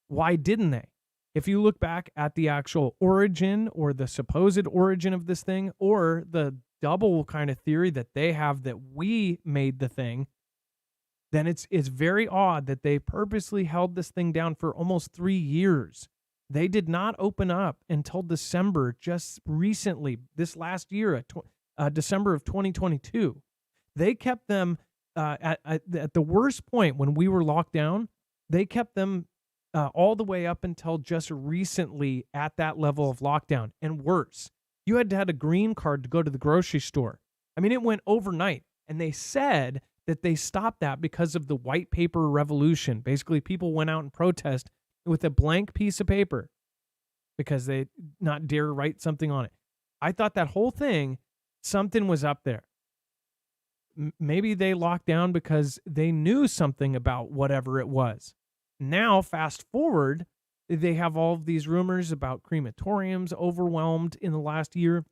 Why didn't they? If you look back at the actual origin or the supposed origin of this thing, or the double kind of theory that they have that we made the thing, then it's very odd that they purposely held this thing down for almost 3 years. They did not open up until December, just recently, this last year, December of 2022. They kept them at the worst point when we were locked down. They kept them all the way up until just recently at that level of lockdown. And worse, you had to have a green card to go to the grocery store. I mean, it went overnight. And they said that they stopped that because of the white paper revolution. Basically, people went out and protest with a blank piece of paper because they not dare write something on it. I thought that whole thing, something was up there. Maybe they locked down because they knew something about whatever it was. Now, fast forward, they have all of these rumors about crematoriums overwhelmed in the last year.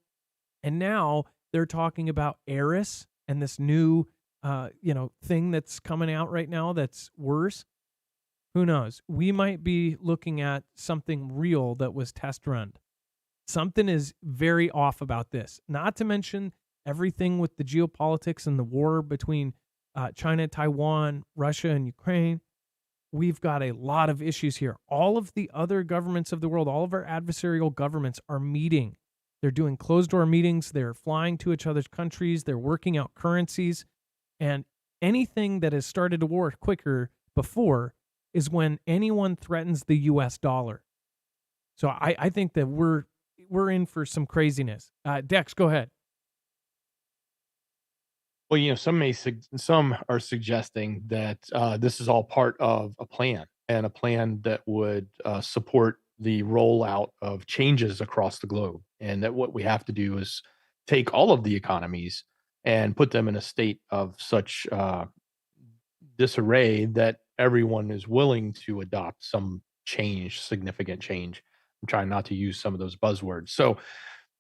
And now they're talking about Eris and this new thing that's coming out right now that's worse. Who knows? We might be looking at something real that was test run. Something is very off about this. Not to mention everything with the geopolitics and the war between China, Taiwan, Russia, and Ukraine. We've got a lot of issues here. All of the other governments of the world, all of our adversarial governments are meeting. They're doing closed-door meetings. They're flying to each other's countries. They're working out currencies. And anything that has started a war quicker before is when anyone threatens the U.S. dollar. So I think that we're in for some craziness. Dex, go ahead. Well, some are suggesting that this is all part of a plan, and a plan that would support the rollout of changes across the globe, and that what we have to do is take all of the economies and put them in a state of such disarray that everyone is willing to adopt some change, significant change. I'm trying not to use some of those buzzwords. So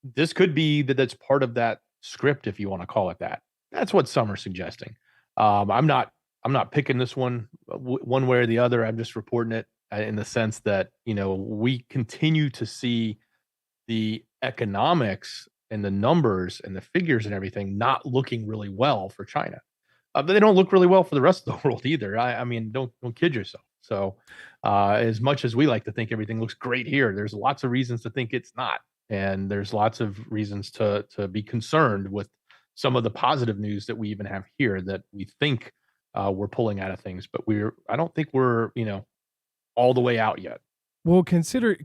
this could be that's part of that script, if you want to call it that. That's what some are suggesting. I'm not picking this one one way or the other. I'm just reporting it in the sense that, we continue to see the economics and the numbers and the figures and everything not looking really well for China. But they don't look really well for the rest of the world either. I mean, don't kid yourself. So as much as we like to think everything looks great here, there's lots of reasons to think it's not. And there's lots of reasons to be concerned with some of the positive news that we even have here that we think we're pulling out of things. But I don't think we're, all the way out yet. Well, consider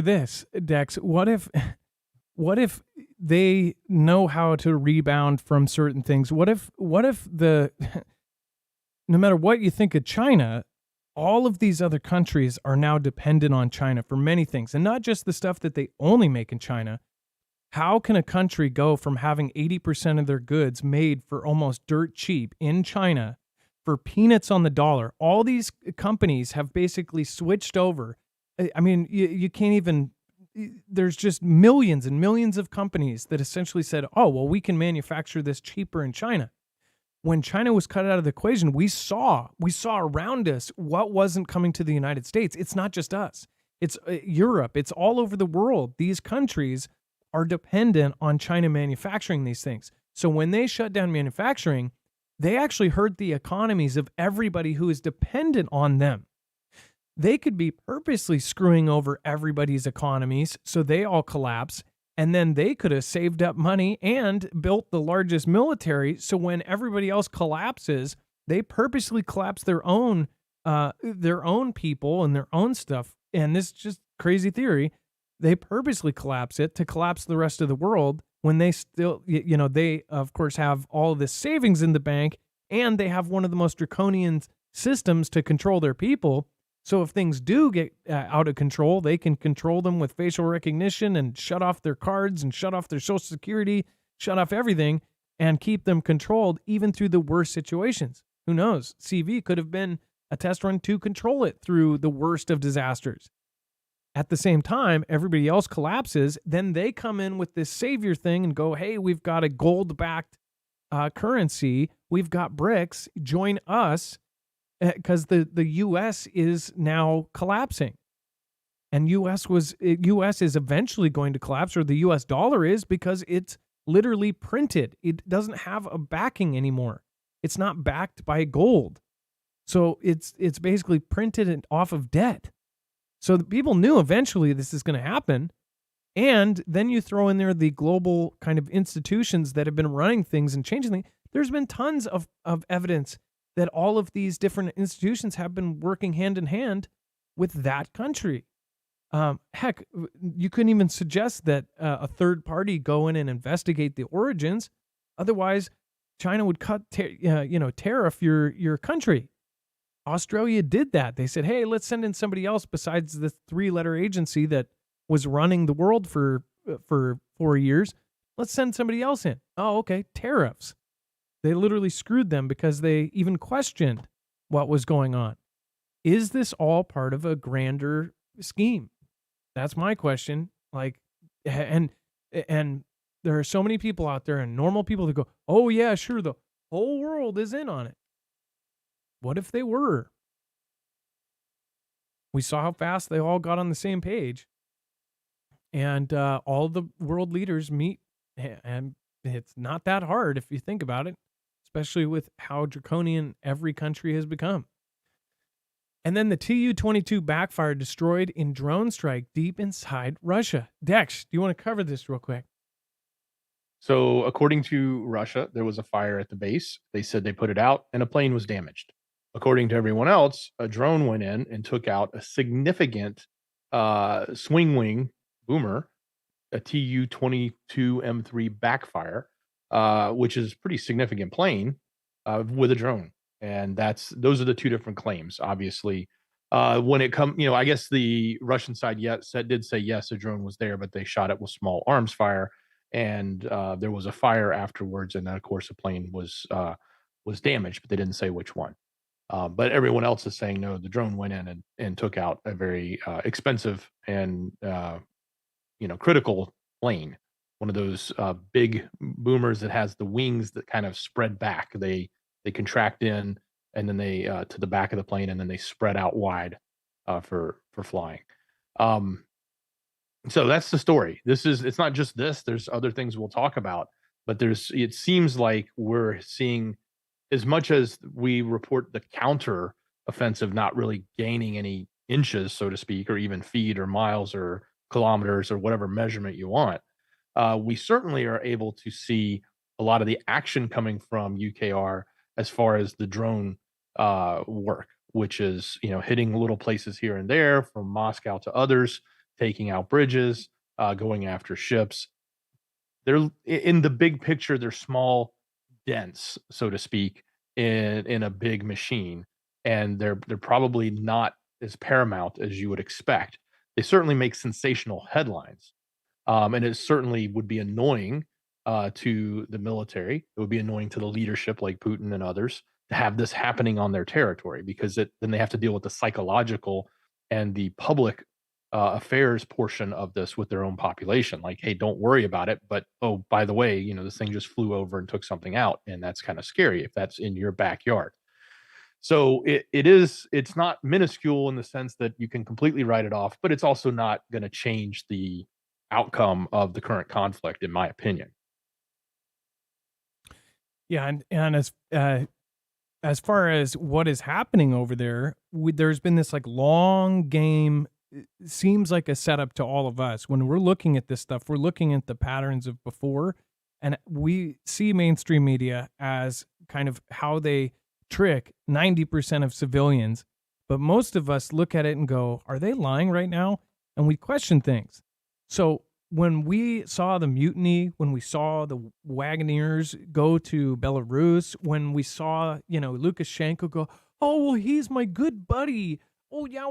this, Dex. What if they know how to rebound from certain things? What if no matter what you think of China, all of these other countries are now dependent on China for many things, and not just the stuff that they only make in China. How can a country go from having 80% of their goods made for almost dirt cheap in China for peanuts on the dollar? All these companies have basically switched over. I mean, you can't even, there's just millions and millions of companies that essentially said, oh, well, we can manufacture this cheaper in China. When China was cut out of the equation, we saw around us what wasn't coming to the United States. It's not just us. It's Europe. It's all over the world. These countries are dependent on China manufacturing these things. So when they shut down manufacturing, they actually hurt the economies of everybody who is dependent on them. They could be purposely screwing over everybody's economies so they all collapse, and then they could have saved up money and built the largest military. So when everybody else collapses, they purposely collapse their own people and their own stuff. And this is just crazy theory. They purposely collapse it to collapse the rest of the world when they still, they of course have all of this savings in the bank, and they have one of the most draconian systems to control their people. So if things do get out of control, they can control them with facial recognition and shut off their cards and shut off their Social Security, shut off everything. and keep them controlled even through the worst situations. Who knows? CV could have been a test run to control it through the worst of disasters. At the same time, everybody else collapses. Then they come in with this savior thing and go, hey, we've got a gold-backed currency. We've got BRICS. Join us, because the U.S. is now collapsing. And U.S. is eventually going to collapse, or the U.S. dollar is, because it's literally printed. It doesn't have a backing anymore. It's not backed by gold. So it's basically printed off of debt. So the people knew eventually this is going to happen. And then you throw in there the global kind of institutions that have been running things and changing things. There's been tons of evidence that all of these different institutions have been working hand in hand with that country. Heck, you couldn't even suggest that a third party go in and investigate the origins. Otherwise, China would tariff your country. Australia did that. They said, hey, let's send in somebody else besides the 3-letter agency that was running the world for 4 years. Let's send somebody else in. Oh, okay, tariffs. They literally screwed them because they even questioned what was going on. Is this all part of a grander scheme? That's my question. And there are so many people out there and normal people that go, oh yeah, sure, the whole world is in on it. What if they were? We saw how fast they all got on the same page. And all the world leaders meet, and it's not that hard if you think about it, especially with how draconian every country has become. And then the Tu-22 backfired, destroyed in drone strike deep inside Russia. Dex, do you want to cover this real quick? So according to Russia, there was a fire at the base. They said they put it out and a plane was damaged. According to everyone else, a drone went in and took out a significant swing wing boomer, a Tu-22 M3 backfire, which is a pretty significant plane with a drone. And those are the two different claims. Obviously, when it comes, I guess the Russian side did say yes, a drone was there, but they shot it with small arms fire, and there was a fire afterwards, and then of course the plane was damaged, but they didn't say which one. But everyone else is saying no, the drone went in and took out a very expensive and critical plane, one of those big boomers that has the wings that kind of spread back. They contract in, and then they to the back of the plane, and then they spread out wide for flying. So that's the story. It's not just this. There's other things we'll talk about, but it seems like we're seeing, as much as we report the counter offensive not really gaining any inches, so to speak, or even feet or miles or kilometers or whatever measurement you want, we certainly are able to see a lot of the action coming from UKR as far as the drone work, which is, hitting little places here and there, from Moscow to others, taking out bridges, going after ships. They're, in the big picture, they're small dents, so to speak, in a big machine, and they're probably not as paramount as you would expect. They certainly make sensational headlines, and it certainly would be annoying to the military. It would be annoying to the leadership, like Putin and others, to have this happening on their territory, because then they have to deal with the psychological and the public affairs portion of this with their own population. Like, hey, don't worry about it, but oh, by the way, this thing just flew over and took something out, and that's kind of scary if that's in your backyard. So it's not minuscule in the sense that you can completely write it off, but it's also not going to change the outcome of the current conflict, in my opinion. Yeah, and as far as what is happening over there, there's been this long game. It seems like a setup to all of us. When we're looking at this stuff, we're looking at the patterns of before, and we see mainstream media as kind of how they trick 90% of civilians. But most of us look at it and go, are they lying right now? And we question things. So when we saw the mutiny, when we saw the Wagoneers go to Belarus, when we saw, Lukashenko go, oh, well, he's my good buddy. Oh, yeah,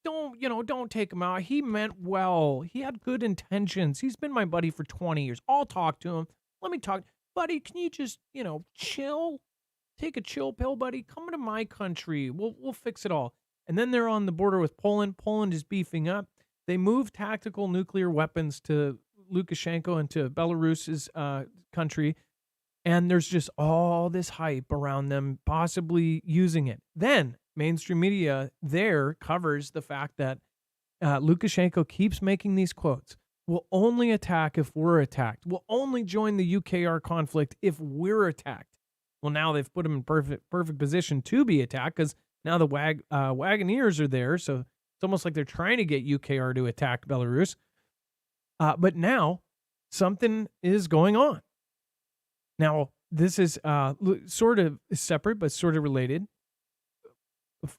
don't take him out. He meant well. He had good intentions. He's been my buddy for 20 years. I'll talk to him. Let me talk. buddy, can you just, chill? Take a chill pill, buddy. Come to my country. We'll fix it all. And then they're on the border with Poland. Poland is beefing up. They moved tactical nuclear weapons to Lukashenko and to Belarus's country. And there's just all this hype around them possibly using it. Then mainstream media there covers the fact that Lukashenko keeps making these quotes. We'll only attack if we're attacked. We'll only join the UKR conflict if we're attacked. Well, now they've put him in perfect position to be attacked because now the Wagoneers are there. So it's almost like they're trying to get UKR to attack Belarus. But now something is going on. Now, this is sort of separate, but sort of related.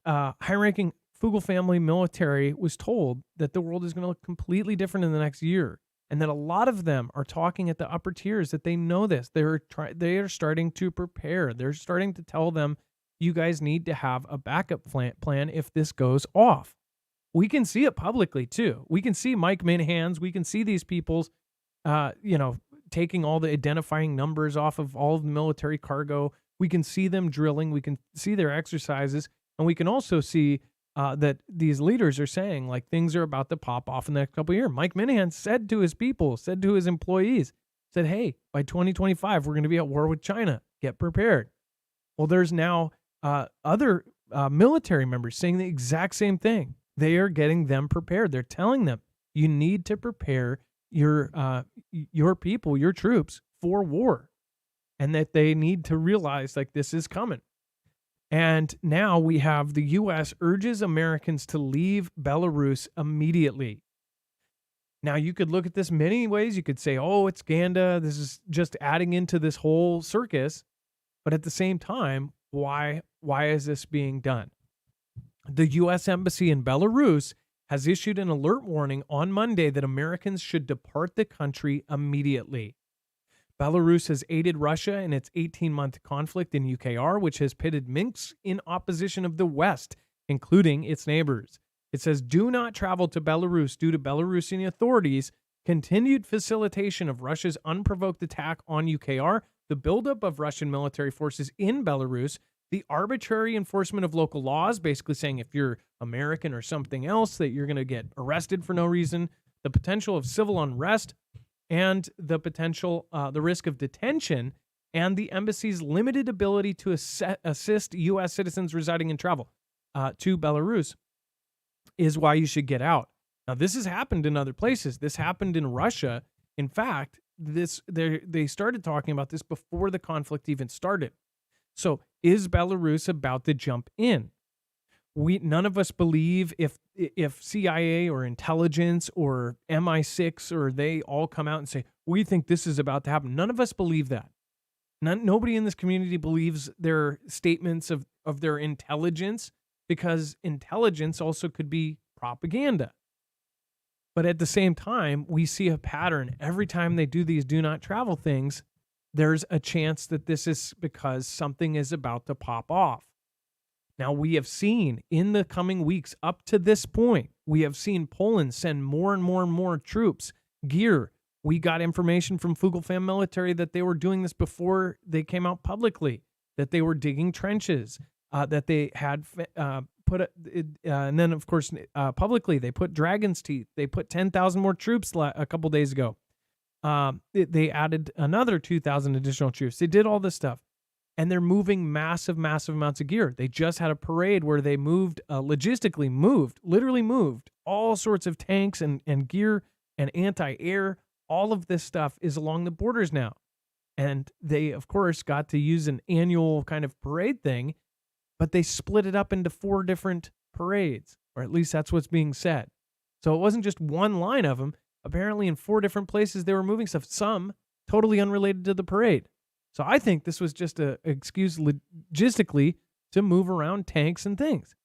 High-ranking Marfoogle family military was told that the world is going to look completely different in the next year, and that a lot of them are talking at the upper tiers that they know this. They are starting to prepare. They're starting to tell them, you guys need to have a backup plan if this goes off. We can see it publicly too. We can see Mike Minihans. We can see these people's, taking all the identifying numbers off of all of the military cargo. We can see them drilling. We can see their exercises. And we can also see that these leaders are saying, like, things are about to pop off in the next couple of years. Mike Minihan said to his people, said to his employees, said, hey, by 2025, we're going to be at war with China. Get prepared. Well, there's now other military members saying the exact same thing. They are getting them prepared. They're telling them, you need to prepare your people, your troops for war, and that they need to realize, like, this is coming. And now we have the U.S. urges Americans to leave Belarus immediately. Now, you could look at this many ways. You could say, oh, it's Ganda. This is just adding into this whole circus. But at the same time, why is this being done? The U.S. Embassy in Belarus has issued an alert warning on Monday that Americans should depart the country immediately. Belarus has aided Russia in its 18-month conflict in UKR, which has pitted Minsk in opposition of the West, including its neighbors. It says, do not travel to Belarus due to Belarusian authorities' continued facilitation of Russia's unprovoked attack on UKR, the buildup of Russian military forces in Belarus, the arbitrary enforcement of local laws, basically saying if you're American or something else that you're going to get arrested for no reason, the potential of civil unrest, and the potential, the risk of detention, and the embassy's limited ability to assist U.S. citizens residing in travel to Belarus is why you should get out. Now, this has happened in other places. This happened in Russia. In fact, they started talking about this before the conflict even started. So, is Belarus about to jump in? None of us believe if CIA or intelligence or MI6 or they all come out and say, we think this is about to happen. None of us believe that. Nobody in this community believes their statements of their intelligence, because intelligence also could be propaganda. But at the same time, we see a pattern. Every time they do these do not travel things, there's a chance that this is because something is about to pop off. Now, we have seen in the coming weeks up to this point, we have seen Poland send more and more and more troops, gear. We got information from Marfoogle fam military that they were doing this before they came out publicly, that they were digging trenches, that they had and then, of course, publicly, they put dragon's teeth. They put 10,000 more troops a couple days ago. They added another 2,000 additional troops. They did all this stuff. And they're moving massive, massive amounts of gear. They just had a parade where they literally moved all sorts of tanks and gear and anti-air. All of this stuff is along the borders now. And they, of course, got to use an annual kind of parade thing, but they split it up into 4 different parades, or at least that's what's being said. So it wasn't just one line of them. Apparently in 4 different places they were moving stuff, some totally unrelated to the parade. So I think this was just an excuse logistically to move around tanks and things.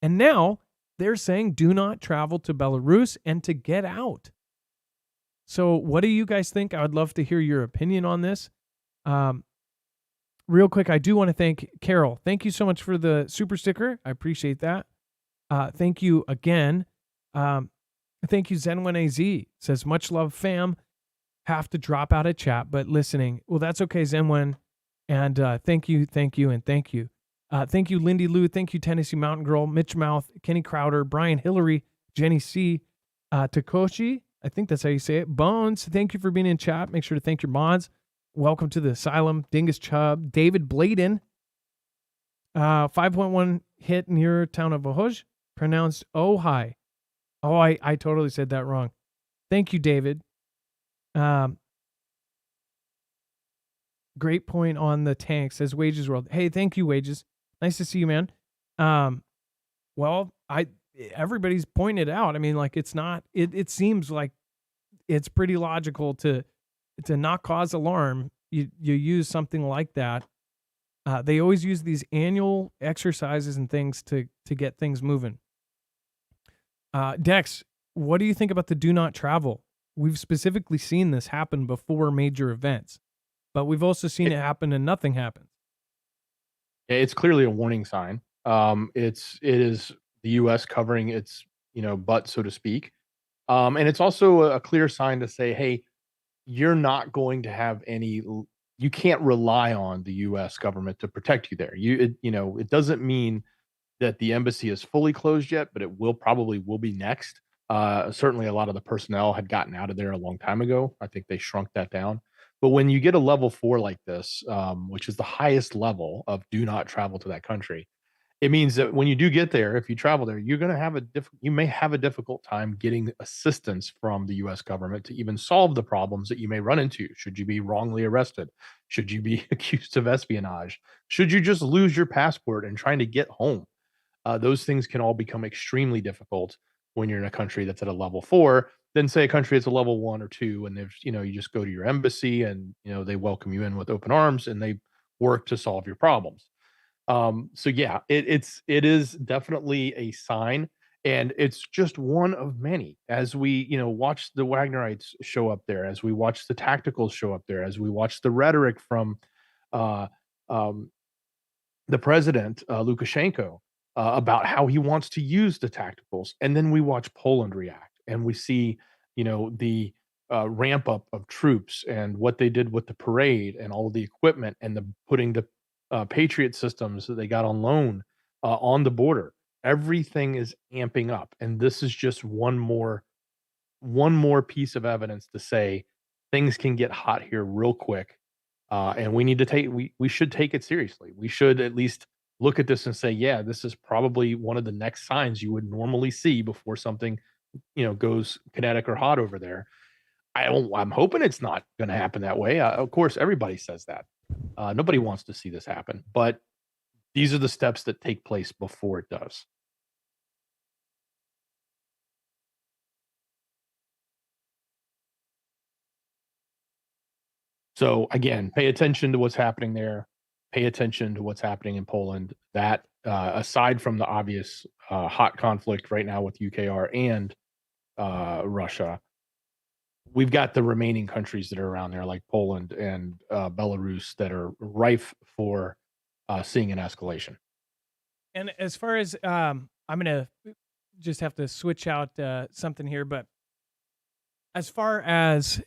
And now they're saying do not travel to Belarus and to get out. So what do you guys think? I would love to hear your opinion on this. Real quick, I do want to thank Carol. Thank you so much for the super sticker. I appreciate that. Thank you again. Thank you, Zen1AZ. Says, much love, fam. have to drop out of chat, but listening. Well, that's okay, Zenwen. And thank you, and thank you. Thank you, Lindy Lou. Thank you, Tennessee Mountain Girl, Mitch Mouth, Kenny Crowder, Brian Hillary, Jenny C, Takoshi. I think that's how you say it. Bones, thank you for being in chat. Make sure to thank your mods. Welcome to the Asylum. Dingus Chubb, David Bladen. 5.1 hit near town of Ohoj, pronounced Ojai. Oh, I totally said that wrong. Thank you, David. Great point on the tank, says Wages World. Hey, thank you, Wages. Nice to see you, man. Well, everybody's pointed out. I mean, like, it's not, it seems like it's pretty logical to not cause alarm. You use something like that. They always use these annual exercises and things to get things moving. Dex, what do you think about the do not travel? We've specifically seen this happen before major events, but we've also seen it happen and nothing happens. It's clearly a warning sign. It is the U.S. covering its butt, so to speak, and it's also a clear sign to say, hey, you're not going to have any. You can't rely on the U.S. government to protect you there. It doesn't mean that the embassy is fully closed yet, but it probably will be next. Certainly, a lot of the personnel had gotten out of there a long time ago. I think they shrunk that down. But when you get a level 4 like this, which is the highest level of do not travel to that country, it means that when you do get there, if you travel there, you're going to have you may have a difficult time getting assistance from the U.S. government to even solve the problems that you may run into. Should you be wrongly arrested? Should you be accused of espionage? Should you just lose your passport and trying to get home? Those things can all become extremely difficult when you're in a country that's at a level 4 than say a country that's a level 1 or 2, and there's you just go to your embassy and they welcome you in with open arms and they work to solve your problems. So yeah, it is definitely a sign, and it's just one of many. As we watch the Wagnerites show up there, as we watch the tacticals show up there, as we watch the rhetoric from the president Lukashenko about how he wants to use the tacticals, and then we watch Poland react, and we see the ramp up of troops and what they did with the parade and all of the equipment and the putting the Patriot systems that they got on loan on the border. Everything is amping up, and this is just one more piece of evidence to say things can get hot here real quick, and we need to we should take it seriously. We should at least look at this and say, yeah, this is probably one of the next signs you would normally see before something goes kinetic or hot over there. I'm hoping it's not going to happen that way. Of course, everybody says that. Nobody wants to see this happen, but these are the steps that take place before it does. So again, pay attention to what's happening there. Pay attention to what's happening in Poland. That aside from the obvious hot conflict right now with UKR and Russia, we've got the remaining countries that are around there, like Poland and Belarus, that are rife for seeing an escalation. And as far as I'm going to just have to switch out something here, but as far as,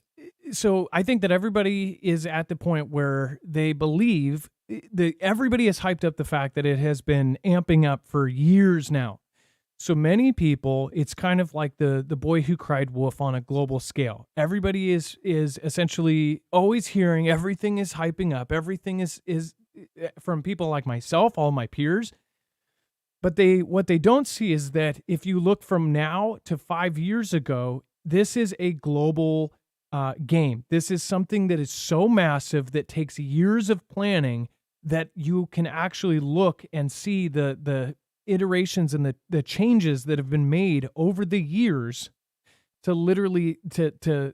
so I think that everybody is at the point where they believe that everybody has hyped up the fact that it has been amping up for years now. So many people, it's kind of like the boy who cried wolf on a global scale. Everybody is essentially always hearing everything is hyping up. Everything is from people like myself, all my peers. But what they don't see is that if you look from now to 5 years ago, this is a global game. This is something that is so massive that takes years of planning that you can actually look and see the iterations and the changes that have been made over the years to literally to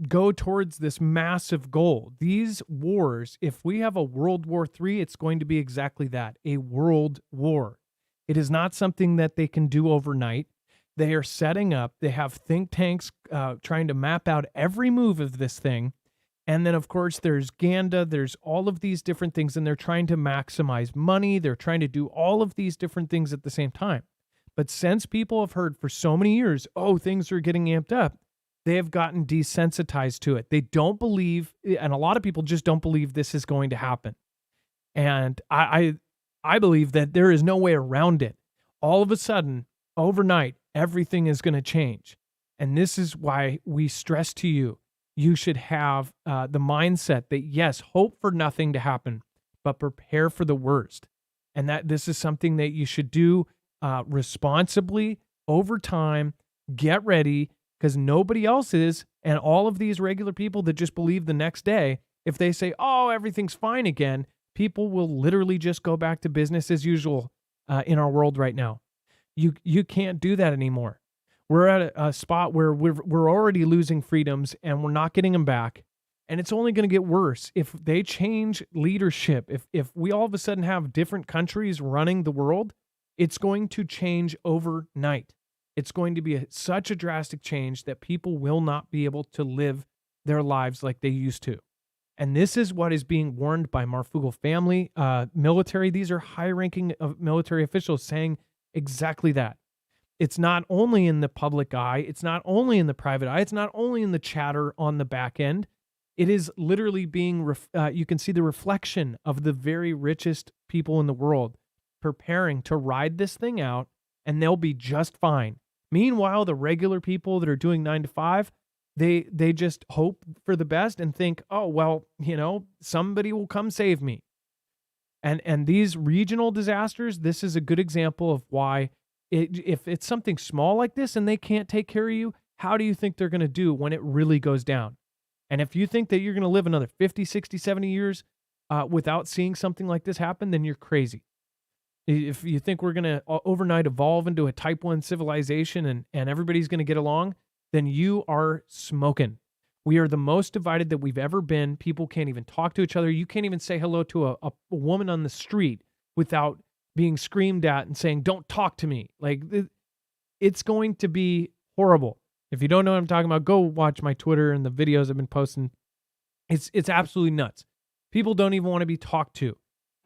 go towards this massive goal. These wars, if we have a World War III, it's going to be exactly that, a world war. It is not something that they can do overnight. They are setting up, they have think tanks trying to map out every move of this thing. And then, of course, there's Ganda, there's all of these different things, and they're trying to maximize money. They're trying to do all of these different things at the same time. But since people have heard for so many years, oh, things are getting amped up, they have gotten desensitized to it. They don't believe, and a lot of people just don't believe this is going to happen. And I believe that there is no way around it. All of a sudden, overnight, everything is going to change. And this is why we stress to you, you should have the mindset that, yes, hope for nothing to happen, but prepare for the worst. And that this is something that you should do responsibly over time. Get ready, because nobody else is. And all of these regular people that just believe the next day, if they say, oh, everything's fine again, people will literally just go back to business as usual in our world right now. You can't do that anymore. We're at a spot where we're already losing freedoms and we're not getting them back. And it's only going to get worse if they change leadership. If we all of a sudden have different countries running the world, it's going to change overnight. It's going to be such a drastic change that people will not be able to live their lives like they used to. And this is what is being warned by Marfoogle family, military. These are high-ranking military officials saying exactly that. It's not only in the public eye. It's not only in the private eye. It's not only in the chatter on the back end. It is literally being, you can see the reflection of the very richest people in the world preparing to ride this thing out, and they'll be just fine. Meanwhile, the regular people that are doing 9 to 5, they just hope for the best and think, oh, well, somebody will come save me. And these regional disasters, this is a good example of why if it's something small like this and they can't take care of you, how do you think they're going to do when it really goes down? And if you think that you're going to live another 50, 60, 70 years without seeing something like this happen, then you're crazy. If you think we're going to overnight evolve into a type 1 civilization and everybody's going to get along, then you are smoking. We are the most divided that we've ever been. People can't even talk to each other. You can't even say hello to a woman on the street without being screamed at and saying, don't talk to me. Like, it's going to be horrible. If you don't know what I'm talking about, go watch my Twitter and the videos I've been posting. It's absolutely nuts. People don't even want to be talked to.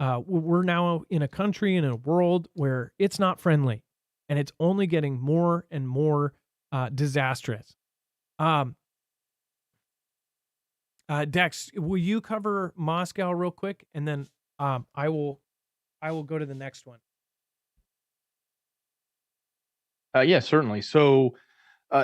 We're now in a country and in a world where it's not friendly, and it's only getting more and more disastrous. Dex, will you cover Moscow real quick, and then I will go to the next one. Yeah, certainly. So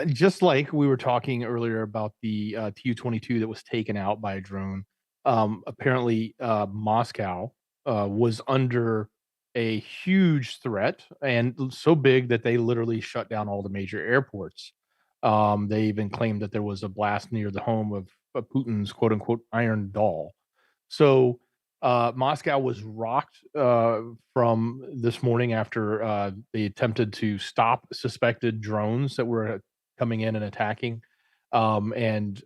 just like we were talking earlier about the Tu-22 that was taken out by a drone, apparently Moscow was under a huge threat, and so big that they literally shut down all the major airports. They even claimed that there was a blast near the home of Putin's quote unquote iron doll. So Moscow was rocked from this morning after they attempted to stop suspected drones that were coming in and attacking. And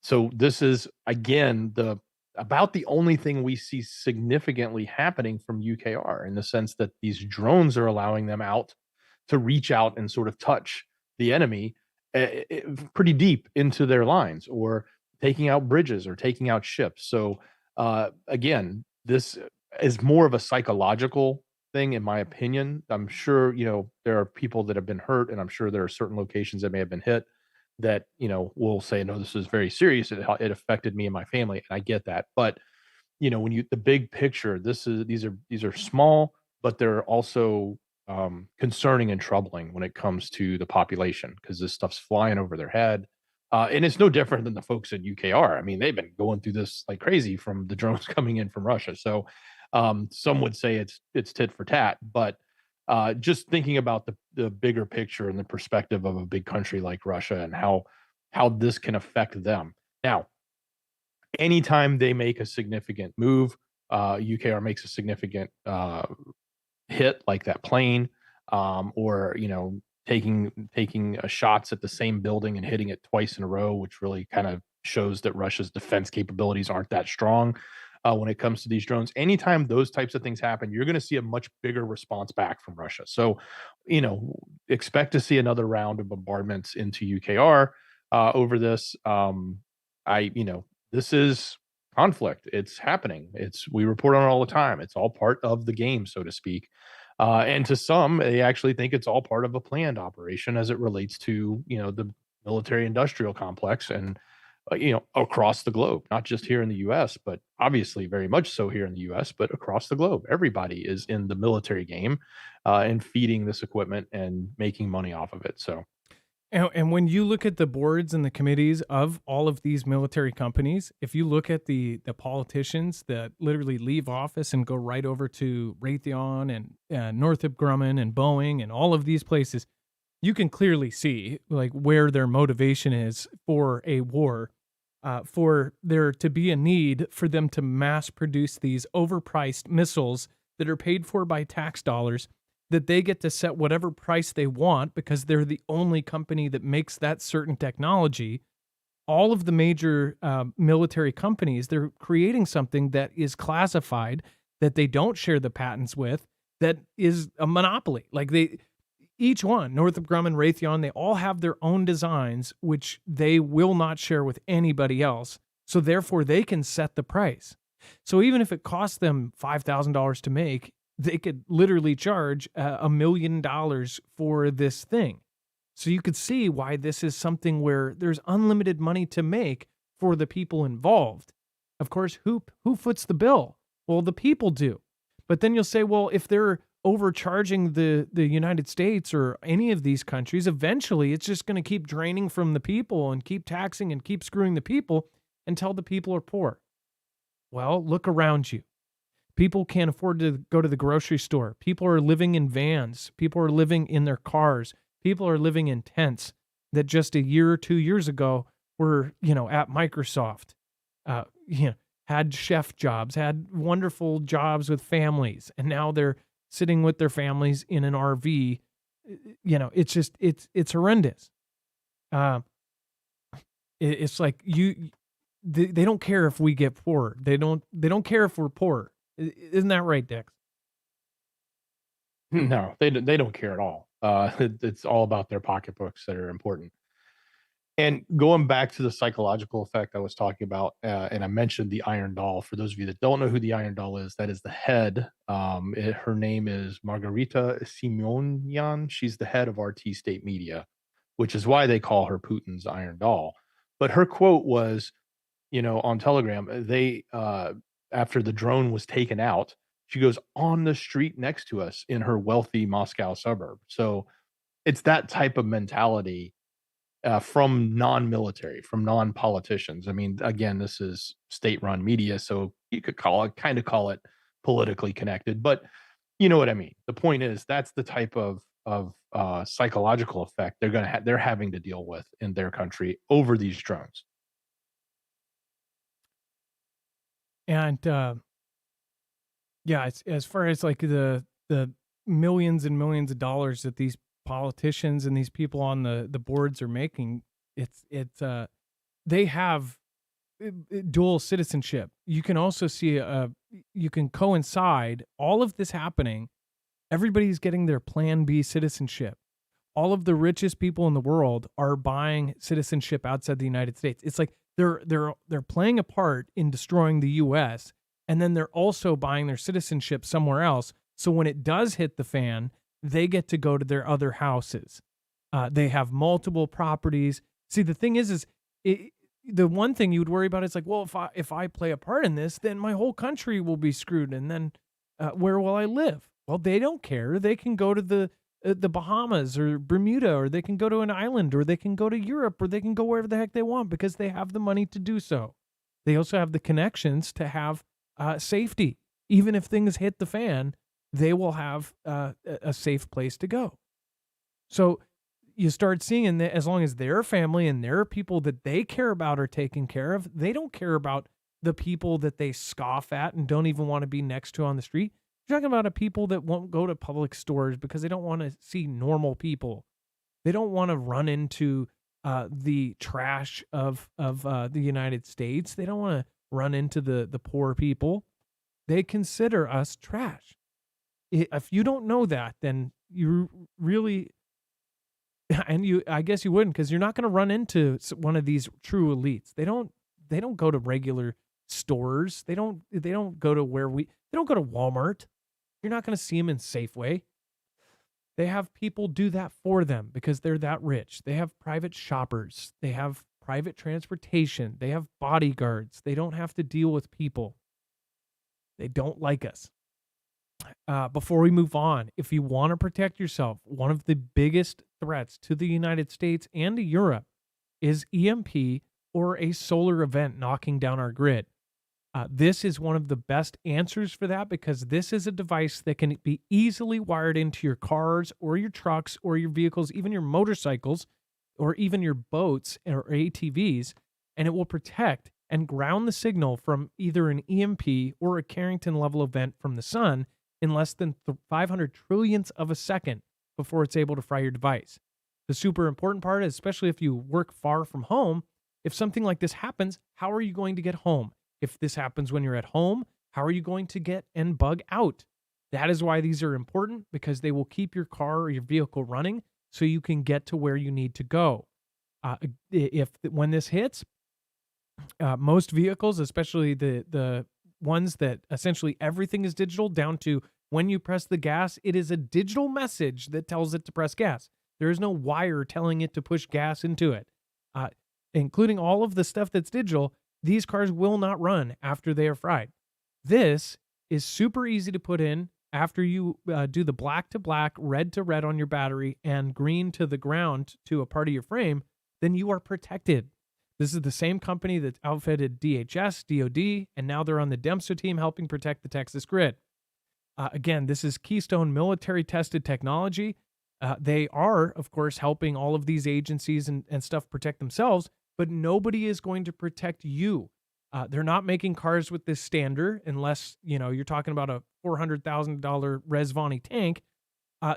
so this is again about the only thing we see significantly happening from UKR, in the sense that these drones are allowing them out to reach out and sort of touch the enemy pretty deep into their lines, or taking out bridges or taking out ships. So again, this is more of a psychological thing, in my opinion. I'm sure, there are people that have been hurt, and I'm sure there are certain locations that may have been hit that, will say, no, this is very serious. It affected me and my family. And I get that. But, when the big picture, these are small, but they're also concerning and troubling when it comes to the population, because this stuff's flying over their head. And it's no different than the folks at UKR. I mean, they've been going through this like crazy from the drones coming in from Russia. So some would say it's tit for tat, but just thinking about the bigger picture and the perspective of a big country like Russia, and how this can affect them. Now, anytime they make a significant move, UKR makes a significant hit like that plane, or taking shots at the same building and hitting it twice in a row, which really kind of shows that Russia's defense capabilities aren't that strong when it comes to these drones. Anytime those types of things happen, you're going to see a much bigger response back from Russia. So, expect to see another round of bombardments into UKR over this. This is conflict. It's happening. We report on it all the time. It's all part of the game, so to speak. And to some, they actually think it's all part of a planned operation as it relates to, the military industrial complex, and across the globe, not just here in the US, but obviously very much so here in the US, but across the globe. Everybody is in the military game, and feeding this equipment and making money off of it. So, And when you look at the boards and the committees of all of these military companies, if you look at the politicians that literally leave office and go right over to Raytheon and Northrop Grumman and Boeing and all of these places, you can clearly see like where their motivation is for a war, for there to be a need for them to mass produce these overpriced missiles that are paid for by tax dollars, that they get to set whatever price they want because they're the only company that makes that certain technology. All of the major military companies, they're creating something that is classified, that they don't share the patents with, that is a monopoly. Like each one, Northrop Grumman, Raytheon, they all have their own designs, which they will not share with anybody else. So therefore, they can set the price. So even if it costs them $5,000 to make, they could literally charge $1 million for this thing. So you could see why this is something where there's unlimited money to make for the people involved. Of course, who foots the bill? Well, the people do. But then you'll say, well, if they're overcharging the United States or any of these countries, eventually it's just going to keep draining from the people and keep taxing and keep screwing the people until the people are poor. Well, look around you. People can't afford to go to the grocery store. People are living in vans. People are living in their cars. People are living in tents that just a year or 2 years ago were, at Microsoft, had chef jobs, had wonderful jobs with families, and now they're sitting with their families in an RV. It's horrendous. It's like they don't care if we get poor. They don't care if we're poor. Isn't that right, Dex? no, they don't care at all. It's all about their pocketbooks that are important. And going back to the psychological effect I was talking about, and I mentioned the Iron Doll. For those of you that don't know who the Iron Doll is, that is the head. Her name is Margarita Simonyan. She's the head of RT State Media, which is why they call her Putin's Iron Doll. But her quote was, on Telegram, after the drone was taken out, she goes, on the street next to us in her wealthy Moscow suburb. So it's that type of mentality, from non-military, from non-politicians. I mean, again, this is state-run media, so you could call it politically connected, but you know what I mean. The point is, that's the type of psychological effect they're having to deal with in their country over these drones. And yeah, it's, as far as like the millions and millions of dollars that these politicians and these people on the boards are making, they have dual citizenship. You can also see you can coincide all of this happening. Everybody's getting their Plan B citizenship. All of the richest people in the world are buying citizenship outside the United States. It's like they're playing a part in destroying the U.S., and then they're also buying their citizenship somewhere else. So when it does hit the fan, they get to go to their other houses. They have multiple properties. See, the thing is the one thing you would worry about is like, well, if I play a part in this, then my whole country will be screwed, and then where will I live? Well, they don't care. They can go to the Bahamas or Bermuda, or they can go to an island, or they can go to Europe, or they can go wherever the heck they want because they have the money to do so. They also have the connections to have safety. Even if things hit the fan, they will have a safe place to go. So you start seeing that as long as their family and their people that they care about are taken care of, they don't care about the people that they scoff at and don't even want to be next to on the street. You're talking about people that won't go to public stores because they don't want to see normal people. They don't want to run into the trash of the United States. They don't want to run into the poor people. They consider us trash. If you don't know that, then you really, and I guess you wouldn't, because you're not going to run into one of these true elites. They don't go to regular stores. They don't go to they don't go to Walmart. You're not going to see them in Safeway. They have people do that for them because they're that rich. They have private shoppers. They have private transportation. They have bodyguards. They don't have to deal with people. They don't like us. Before we move on, if you want to protect yourself, one of the biggest threats to the United States and to Europe is EMP or a solar event knocking down our grid. This is one of the best answers for that because this is a device that can be easily wired into your cars or your trucks or your vehicles, even your motorcycles or even your boats or ATVs, and it will protect and ground the signal from either an EMP or a Carrington level event from the sun in less than 500 trillionths of a second before it's able to fry your device. The super important part is, especially if you work far from home, if something like this happens, how are you going to get home? If this happens when you're at home, how are you going to get and bug out? That is why these are important, because they will keep your car or your vehicle running so you can get to where you need to go. When this hits, most vehicles, especially the ones that essentially everything is digital down to when you press the gas, it is a digital message that tells it to press gas. There is no wire telling it to push gas into it. Including all of the stuff that's digital, these cars will not run after they are fried. This is super easy to put in after you do the black to black, red to red on your battery, and green to the ground to a part of your frame, then you are protected. This is the same company that outfitted DHS, DOD, and now they're on the Dempster team helping protect the Texas grid. Again, this is Keystone military tested technology. They are, of course, helping all of these agencies and stuff protect themselves, but nobody is going to protect you. They're not making cars with this standard unless, you're talking about a $400,000 Resvani tank.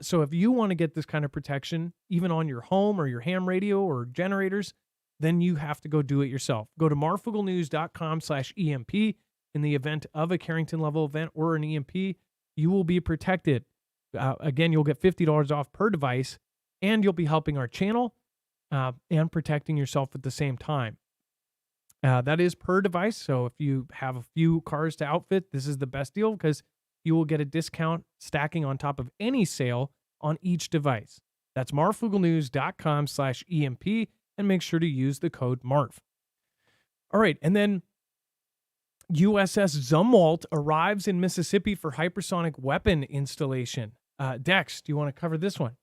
So if you want to get this kind of protection, even on your home or your ham radio or generators, then you have to go do it yourself. Go to marfooglenews.com/EMP. In the event of a Carrington level event or an EMP, you will be protected. Again, you'll get $50 off per device, and you'll be helping our channel and protecting yourself at the same time. That is per device. So if you have a few cars to outfit, this is the best deal because you will get a discount stacking on top of any sale on each device. That's marfooglenews.com/EMP, and make sure to use the code MARF. All right, and then USS Zumwalt arrives in Mississippi for hypersonic weapon installation. Dex, do you want to cover this one?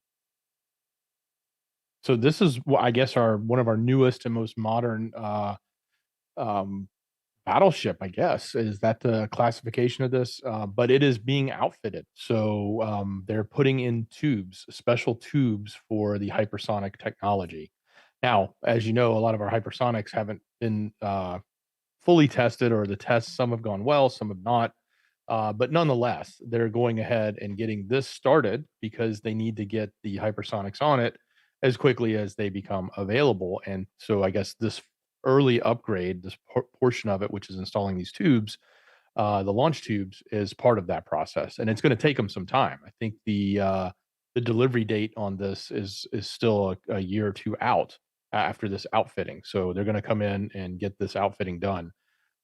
So this is, I guess, one of our newest and most modern battleship. I guess is that the classification of this, but it is being outfitted. So they're putting in special tubes for the hypersonic technology. Now, as you know, a lot of our hypersonics haven't been fully tested, or the tests, some have gone well, some have not. But nonetheless, they're going ahead and getting this started because they need to get the hypersonics on it as quickly as they become available. And so I guess this early upgrade, this portion of it, which is installing these tubes, the launch tubes, is part of that process. And it's going to take them some time. I think the delivery date on this is still a year or two out after this outfitting. So they're going to come in and get this outfitting done.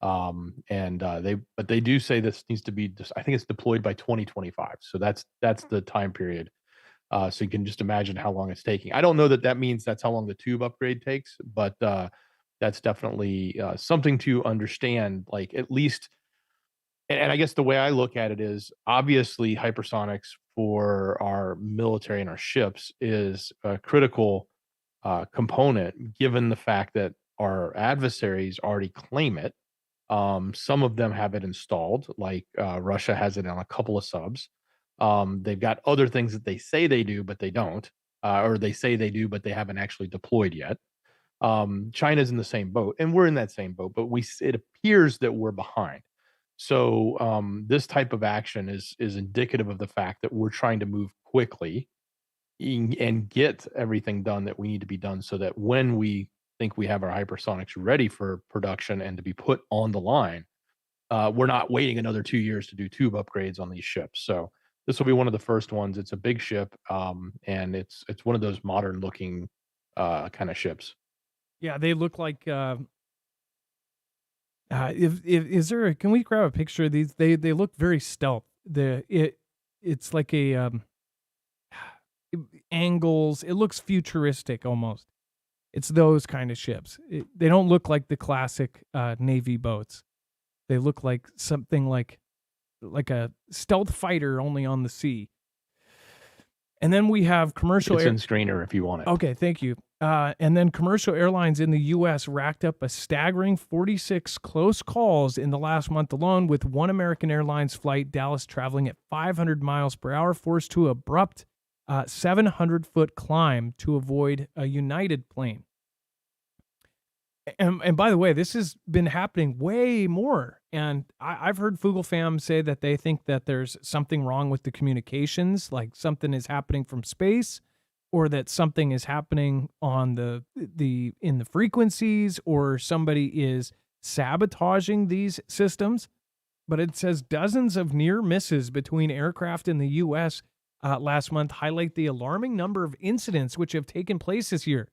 They do say this needs to be I think it's deployed by 2025. So that's the time period. So you can just imagine how long it's taking. I don't know that means that's how long the tube upgrade takes, but that's definitely something to understand, like at least. And I guess the way I look at it is, obviously hypersonics for our military and our ships is a critical component, given the fact that our adversaries already claim it. Some of them have it installed, like Russia has it on a couple of subs. They've got other things that they say they do, but they don't, or they say they do, but they haven't actually deployed yet. China's in the same boat, and we're in that same boat, but it appears that we're behind. So this type of action is indicative of the fact that we're trying to move quickly and get everything done that we need to be done, so that when we think we have our hypersonics ready for production and to be put on the line, we're not waiting another 2 years to do tube upgrades on these ships. So this will be one of the first ones. It's a big ship, and it's one of those modern looking kind of ships. Yeah, they look like. Is there? Can we grab a picture of these? They look very stealth. It's like a angles. It looks futuristic almost. It's those kind of ships. They don't look like the classic Navy boats. They look like something like a stealth fighter only on the sea. And then we have commercial. It's in screener if you want it. Okay, thank you. And then commercial airlines in the U.S. racked up a staggering 46 close calls in the last month alone, with one American Airlines flight, Dallas, traveling at 500 miles per hour, forced to abrupt 700-foot climb to avoid a United plane. And by the way, this has been happening way more. And I've heard Foogle fam say that they think that there's something wrong with the communications, like something is happening from space, or that something is happening on in the frequencies, or somebody is sabotaging these systems. But it says dozens of near misses between aircraft in the U.S. Last month highlight the alarming number of incidents which have taken place this year.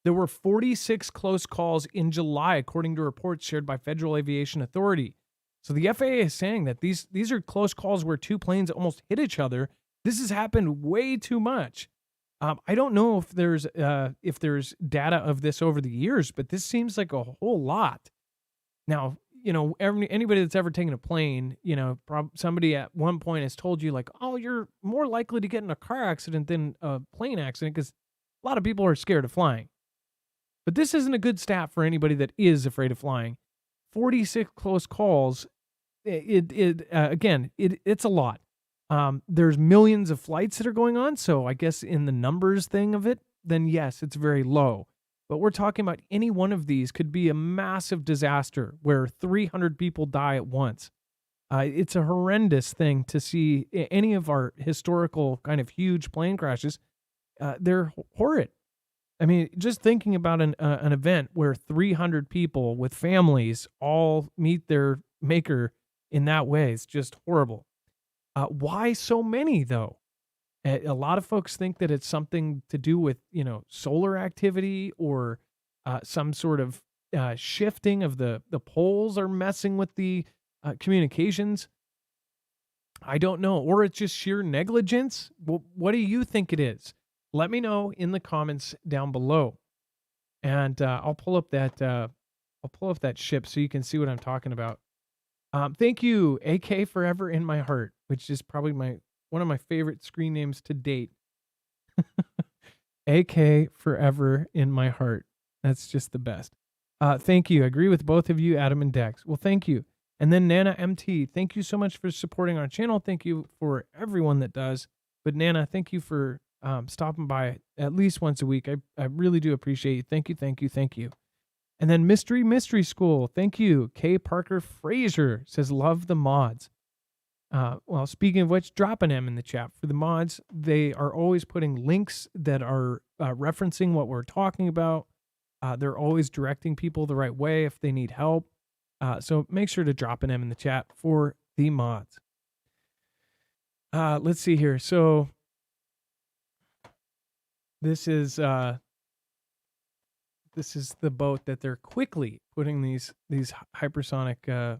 There were 46 close calls in July, according to reports shared by Federal Aviation Authority. So the FAA is saying that these are close calls where two planes almost hit each other. This has happened way too much. I don't know if there's data of this over the years, but this seems like a whole lot. Now, anybody that's ever taken a plane, somebody at one point has told you like, oh, you're more likely to get in a car accident than a plane accident because a lot of people are scared of flying. But this isn't a good stat for anybody that is afraid of flying. 46 close calls. It's a lot. There's millions of flights that are going on. So I guess in the numbers thing of it, then yes, it's very low. But we're talking about any one of these could be a massive disaster where 300 people die at once. It's a horrendous thing to see any of our historical kind of huge plane crashes. They're horrid. I mean, just thinking about an event where 300 people with families all meet their maker in that way is just horrible. Why so many, though? A lot of folks think that it's something to do with, solar activity or some sort of shifting of the poles are messing with the communications. I don't know. Or it's just sheer negligence. What do you think it is? Let me know in the comments down below, and I'll pull up that ship so you can see what I'm talking about. Thank you, AK Forever in My Heart, which is probably one of my favorite screen names to date. AK Forever in My Heart. That's just the best. Thank you. I agree with both of you, Adam and Dex. Well, thank you. And then Nana MT, thank you so much for supporting our channel. Thank you for everyone that does. But Nana, thank you for stopping by at least once a week. I really do appreciate you. Thank you, thank you, thank you. And then Mystery School, thank you. K. Parker Fraser says, love the mods. Well, speaking of which, drop an M in the chat for the mods. They are always putting links that are referencing what we're talking about. They're always directing people the right way if they need help. So make sure to drop an M in the chat for the mods. Let's see here. So this is the boat that they're quickly putting these hypersonic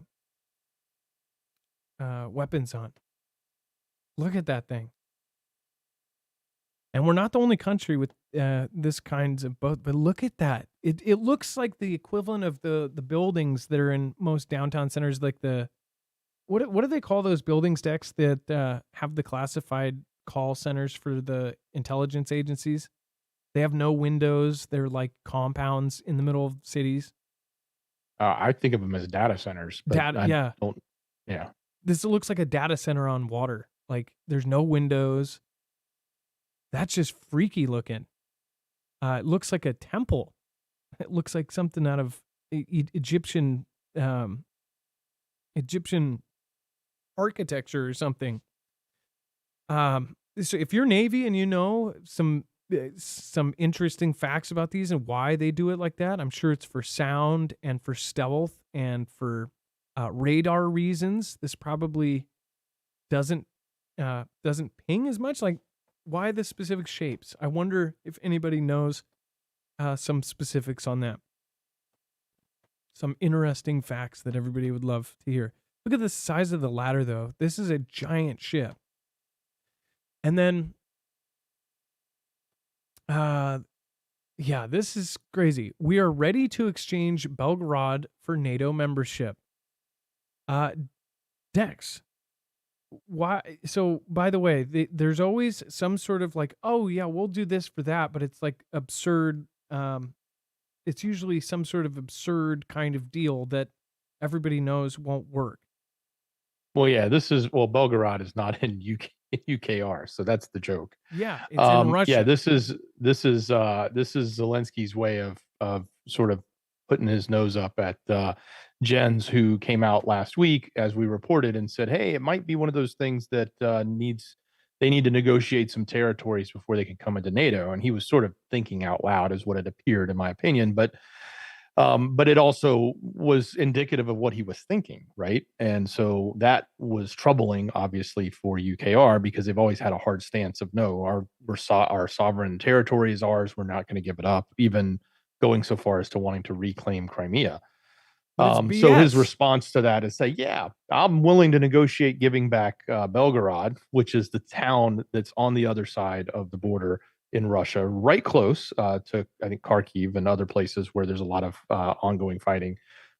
weapons on. Look at that thing. And we're not the only country with this kinds of boat, but look at that. It looks like the equivalent of the buildings that are in most downtown centers, like what do they call those buildings, Dex, that have the classified call centers for the intelligence agencies? They have no windows. They're like compounds in the middle of cities. I think of them as data centers. But Yeah. Yeah. This looks like a data center on water. Like there's no windows. That's just freaky looking. It looks like a temple. It looks like something out of Egyptian architecture or something. So if you're Navy and you know some interesting facts about these and why they do it like that, I'm sure it's for sound and for stealth and for radar reasons. This probably doesn't ping as much. Like, why the specific shapes? I wonder if anybody knows some specifics on that. Some interesting facts that everybody would love to hear. Look at the size of the ladder, though. This is a giant ship. And then Uh, yeah, this is crazy. We are ready to exchange Belgorod for NATO membership. Uh, Dex, why? So, by the way, there's always some sort of like, oh yeah, we'll do this for that, but it's like absurd. It's usually some sort of absurd kind of deal that everybody knows won't work. Well, yeah, Belgorod is not in UKR, so that's the joke. Yeah, it's in Yeah, Russia. this is Zelensky's way of sort of putting his nose up at Jens, who came out last week, as we reported, and said, "Hey, it might be one of those things that they need to negotiate some territories before they can come into NATO." And he was sort of thinking out loud, is what it appeared, in my opinion, but it also was indicative of what he was thinking, right? And so that was troubling, obviously, for UKR, because they've always had a hard stance of no, our sovereign territory is ours. We're not going to give it up, even going so far as to wanting to reclaim Crimea. But it's So his BS. response to that is say, yeah, I'm willing to negotiate giving back Belgorod, which is the town that's on the other side of the border in Russia, right close to, I think, Kharkiv and other places where there's a lot of ongoing fighting.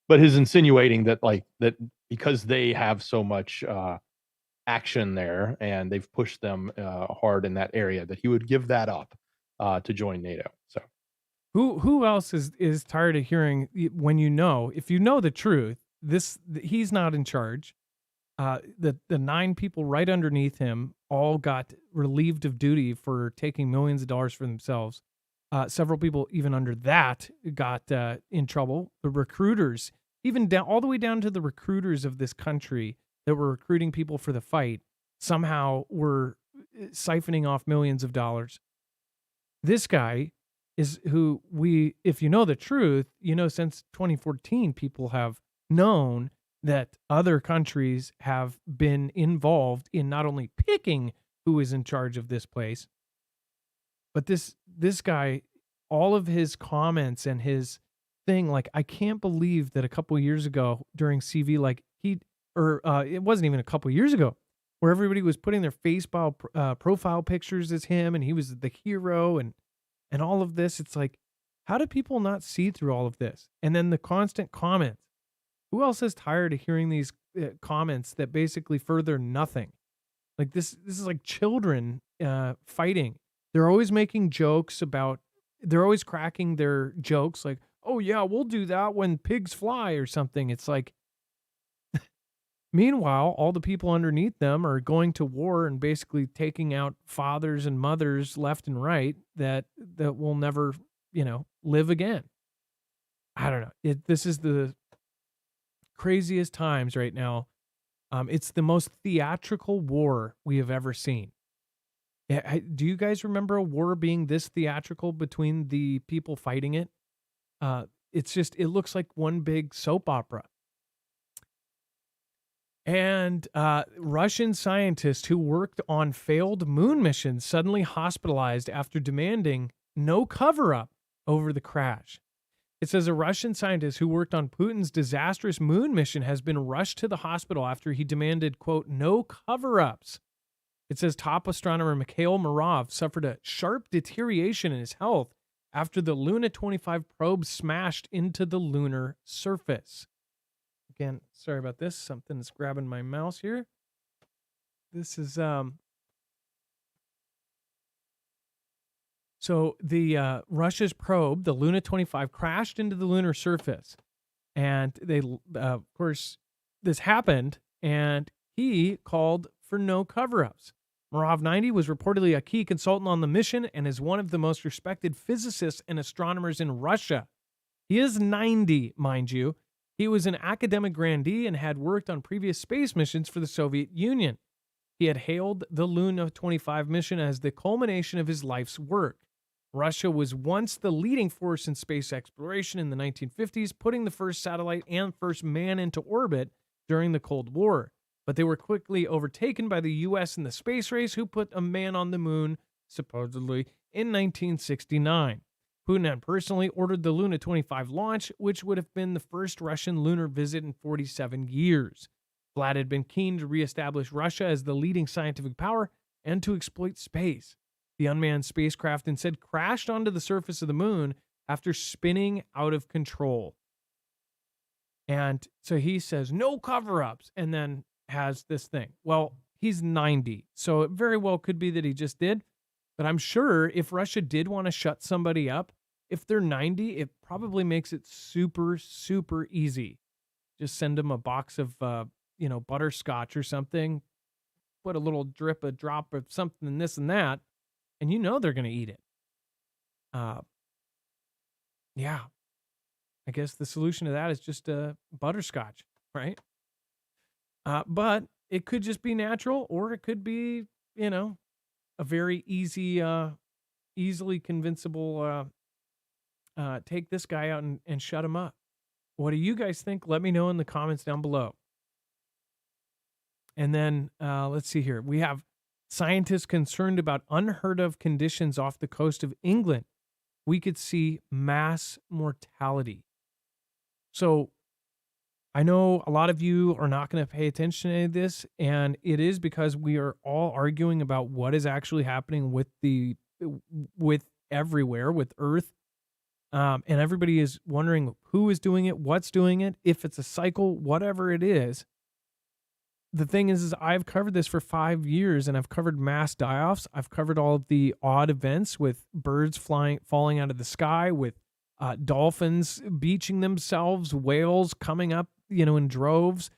But his insinuating that, like, that because they have so much action there and they've pushed them hard in that area, that he would give that up to join NATO. So Who else is tired of hearing when if you know the truth, he's not in charge. The 9 people right underneath him all got relieved of duty for taking millions of dollars for themselves. Several people even under that got in trouble. The recruiters, even down all the way down to the recruiters of this country that were recruiting people for the fight, somehow were siphoning off millions of dollars. This guy is who if you know the truth, since 2014, people have known that other countries have been involved in not only picking who is in charge of this place, but this guy, all of his comments and his thing, like, I can't believe that a couple years ago during CV, like it wasn't even a couple years ago, where everybody was putting their profile pictures as him, and he was the hero, and all of this. It's like, how do people not see through all of this? And then the constant comments. Who else is tired of hearing these comments that basically further nothing? Like, this is like children fighting. They're always making jokes about. They're always cracking their jokes like, "Oh yeah, we'll do that when pigs fly" or something. It's like, meanwhile, all the people underneath them are going to war and basically taking out fathers and mothers left and right that will never, live again. I don't know. This is the craziest times right now. It's the most theatrical war we have ever seen. Do you guys remember a war being this theatrical between the people fighting it? It looks like one big soap opera. And Russian scientists who worked on failed moon missions suddenly hospitalized after demanding no cover-up over the crash. It says a Russian scientist who worked on Putin's disastrous moon mission has been rushed to the hospital after he demanded, quote, no cover-ups. It says top astronomer Mikhail Marov suffered a sharp deterioration in his health after the Luna 25 probe smashed into the lunar surface. Again, sorry about this. Something's grabbing my mouse here. This is so the Russia's probe, the Luna 25, crashed into the lunar surface, and they of course this happened, and he called for no cover-ups. Marov 90 was reportedly a key consultant on the mission and is one of the most respected physicists and astronomers in Russia. He is 90, mind you. He was an academic grandee and had worked on previous space missions for the Soviet Union. He had hailed the Luna 25 mission as the culmination of his life's work. Russia was once the leading force in space exploration in the 1950s, putting the first satellite and first man into orbit during the Cold War. But they were quickly overtaken by the U.S. in the space race, who put a man on the moon, supposedly, in 1969. Putin had personally ordered the Luna 25 launch, which would have been the first Russian lunar visit in 47 years. Vlad had been keen to reestablish Russia as the leading scientific power and to exploit space. the unmanned spacecraft instead crashed onto the surface of the moon after spinning out of control. And so he says, no cover-ups, and then has this thing. Well, he's 90, so it very well could be that he just did. But I'm sure if Russia did want to shut somebody up, if they're 90, it probably makes it super, super easy. Just send them a box of, butterscotch or something, put a little drop of something and this and that, and they're going to eat it. Yeah. I guess the solution to that is just butterscotch, right? But it could just be natural, or it could be, a very easily convincible, take this guy out and shut him up. What do you guys think? Let me know in the comments down below. And then let's see here. We have scientists concerned about unheard of conditions off the coast of England. We could see mass mortality. So I know a lot of you are not going to pay attention to this, and it is because we are all arguing about what is actually happening with everywhere, with Earth. And everybody is wondering who is doing it, what's doing it, if it's a cycle, whatever it is. The thing is I've covered this for 5 years, and I've covered mass die-offs. I've covered all of the odd events with birds falling out of the sky, with dolphins beaching themselves, whales coming up, in droves,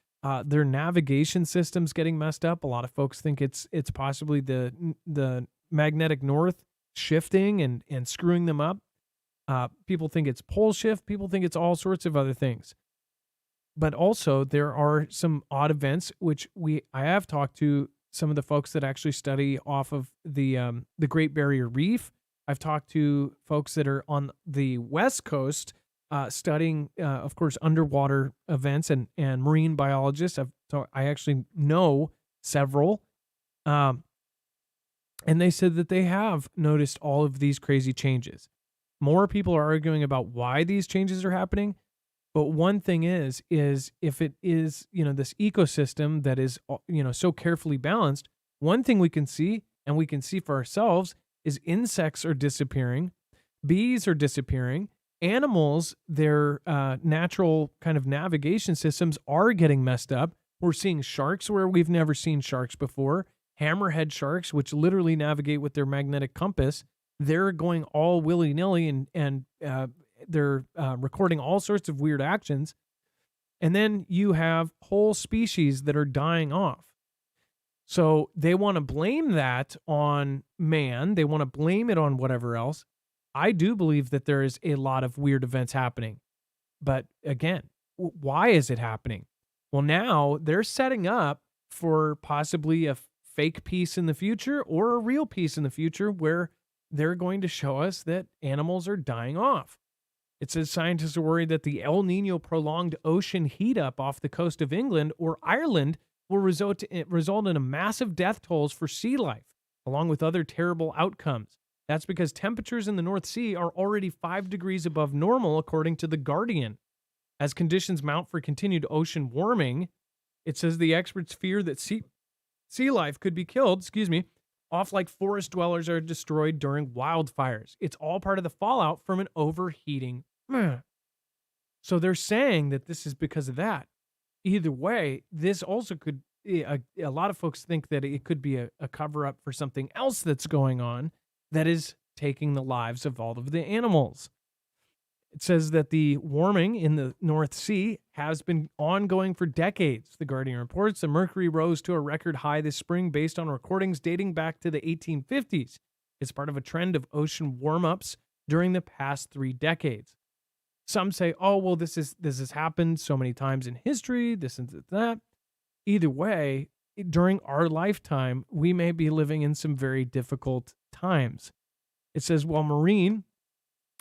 their navigation systems getting messed up. A lot of folks think it's possibly the magnetic north shifting and screwing them up. People think it's pole shift. People think it's all sorts of other things. But also there are some odd events, which I have talked to some of the folks that actually study off of the Great Barrier Reef. I've talked to folks that are on the West Coast studying, of course, underwater events and marine biologists. I actually know several. And they said that they have noticed all of these crazy changes. More people are arguing about why these changes are happening. But one thing is if it is, this ecosystem that is, so carefully balanced, one thing we can see, and we can see for ourselves, is insects are disappearing, bees are disappearing, animals, their natural kind of navigation systems are getting messed up. We're seeing sharks where we've never seen sharks before, hammerhead sharks, which literally navigate with their magnetic compass. They're going all willy-nilly and they're recording all sorts of weird actions. And then you have whole species that are dying off. So they want to blame that on man. They want to blame it on whatever else. I do believe that there is a lot of weird events happening. But again, why is it happening? Well, now they're setting up for possibly a fake peace in the future or a real peace in the future where they're going to show us that animals are dying off. It says scientists are worried that the El Nino prolonged ocean heat up off the coast of England or Ireland will result in a massive death tolls for sea life, along with other terrible outcomes. That's because temperatures in the North Sea are already 5 degrees above normal, according to The Guardian. As conditions mount for continued ocean warming, it says the experts fear that sea life could be killed, off like forest dwellers are destroyed during wildfires. It's all part of the fallout from an overheating. So they're saying that this is because of that. Either way, this also could, a lot of folks think that it could be a cover-up for something else that's going on that is taking the lives of all of the animals. It says that the warming in the North Sea has been ongoing for decades. The Guardian reports the mercury rose to a record high this spring based on recordings dating back to the 1850s. It's part of a trend of ocean warm-ups during the past 3 decades. Some say, oh, well, this has happened so many times in history, this and that. Either way, during our lifetime, we may be living in some very difficult times. It says, while marine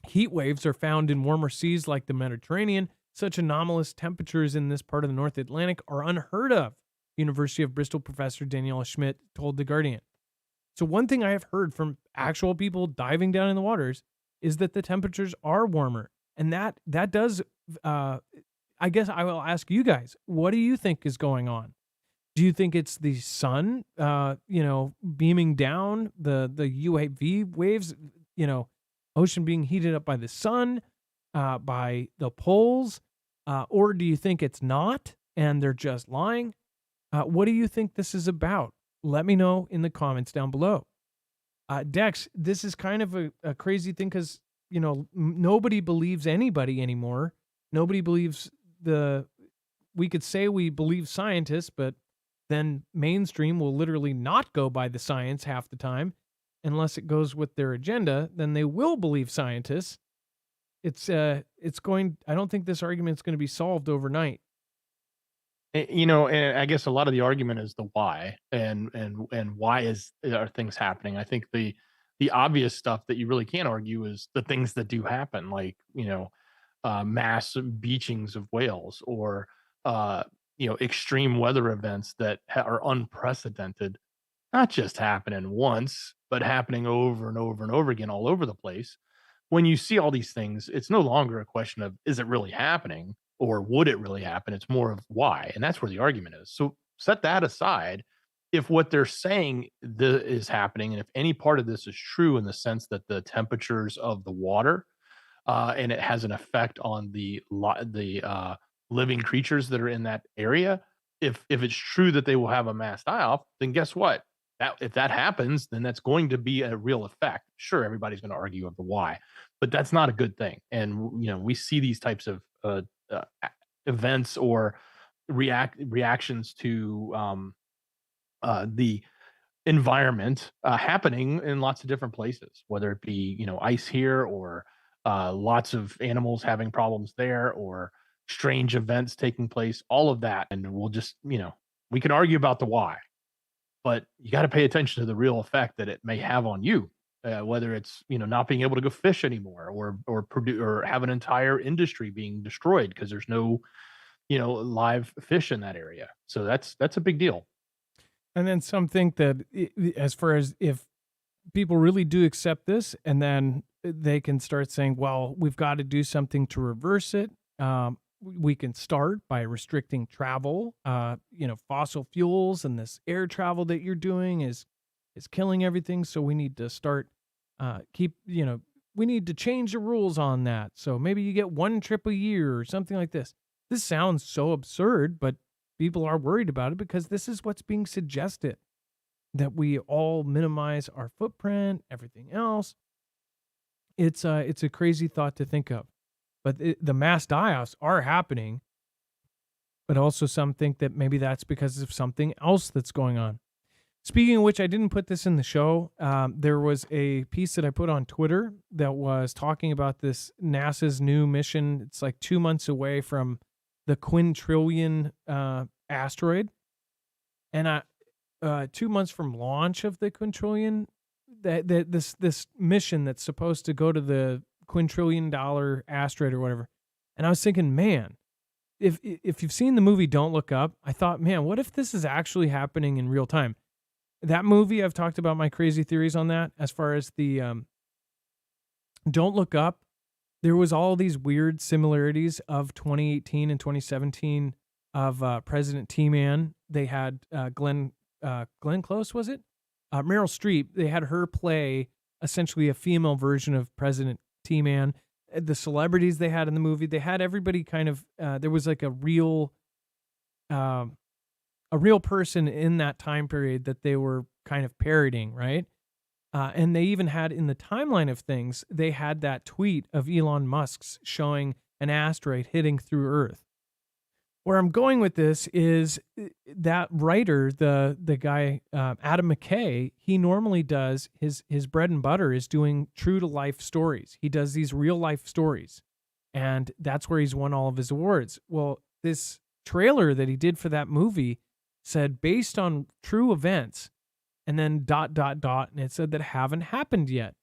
heat waves are found in warmer seas like the Mediterranean, such anomalous temperatures in this part of the North Atlantic are unheard of, University of Bristol professor Daniela Schmidt told The Guardian. So one thing I have heard from actual people diving down in the waters is that the temperatures are warmer. And that does, I guess I will ask you guys, what do you think is going on? Do you think it's the sun, beaming down the UAV waves, ocean being heated up by the sun, by the poles? Or do you think it's not and they're just lying? What do you think this is about? Let me know in the comments down below. Dex, this is kind of a crazy thing because, nobody believes anybody anymore. Nobody believes we could say we believe scientists, but then mainstream will literally not go by the science half the time unless it goes with their agenda. Then they will believe scientists. I don't think this argument's going to be solved overnight. And I guess a lot of the argument is the why, and why are things happening. I think the obvious stuff that you really can't argue is the things that do happen, like mass beachings of whales, or extreme weather events that are unprecedented, not just happening once, but happening over and over and over again all over the place. When you see all these things, it's no longer a question of is it really happening or would it really happen? It's more of why. And that's where the argument is. So set that aside. If what they're saying is happening, and if any part of this is true in the sense that the temperatures of the water and it has an effect on the living creatures that are in that area, if it's true that they will have a mass die-off, then guess what? If that happens, then that's going to be a real effect. Sure, everybody's going to argue over why, but that's not a good thing. And we see these types of events or reactions to the environment happening in lots of different places, whether it be ice here, or lots of animals having problems there, or strange events taking place, all of that. And we'll just we can argue about the why, but you got to pay attention to the real effect that it may have on you, whether it's not being able to go fish anymore, or produce, or have an entire industry being destroyed because there's no live fish in that area. So that's a big deal. And then some think that as far as if people really do accept this, and then they can start saying, well, we've got to do something to reverse it. We can start by restricting travel. Fossil fuels and this air travel that you're doing is killing everything. So we need to start, we need to change the rules on that. So maybe you get one trip a year or something like this. This sounds so absurd, but people are worried about it because this is what's being suggested, that we all minimize our footprint, everything else. It's a crazy thought to think of. But the mass die-offs are happening, but also some think that maybe that's because of something else that's going on. Speaking of which, I didn't put this in the show. There was a piece that I put on Twitter that was talking about this NASA's new mission. It's like 2 months away from the quintillion asteroid. And 2 months from launch of the quintillion, this mission that's supposed to go to the quintillion-dollar asteroid or whatever. And I was thinking, man, if you've seen the movie Don't Look Up, I thought, man, what if this is actually happening in real time? That movie, I've talked about my crazy theories on that. As far as the Don't Look Up, there was all these weird similarities of 2018 and 2017 of President T-Man. They had Glenn Close, was it? Meryl Streep. They had her play essentially a female version of President T-Man. The celebrities they had in the movie, they had everybody kind of, there was like a real person in that time period that they were kind of parodying, right? And they even had in the timeline of things, they had that tweet of Elon Musk's showing an asteroid hitting through Earth. Where I'm going with this is that writer, the guy, Adam McKay, he normally does his bread and butter is doing true to life stories. He does these real life stories, and that's where he's won all of his awards. Well, this trailer that he did for that movie said based on true events, and then ... and it said that haven't happened yet.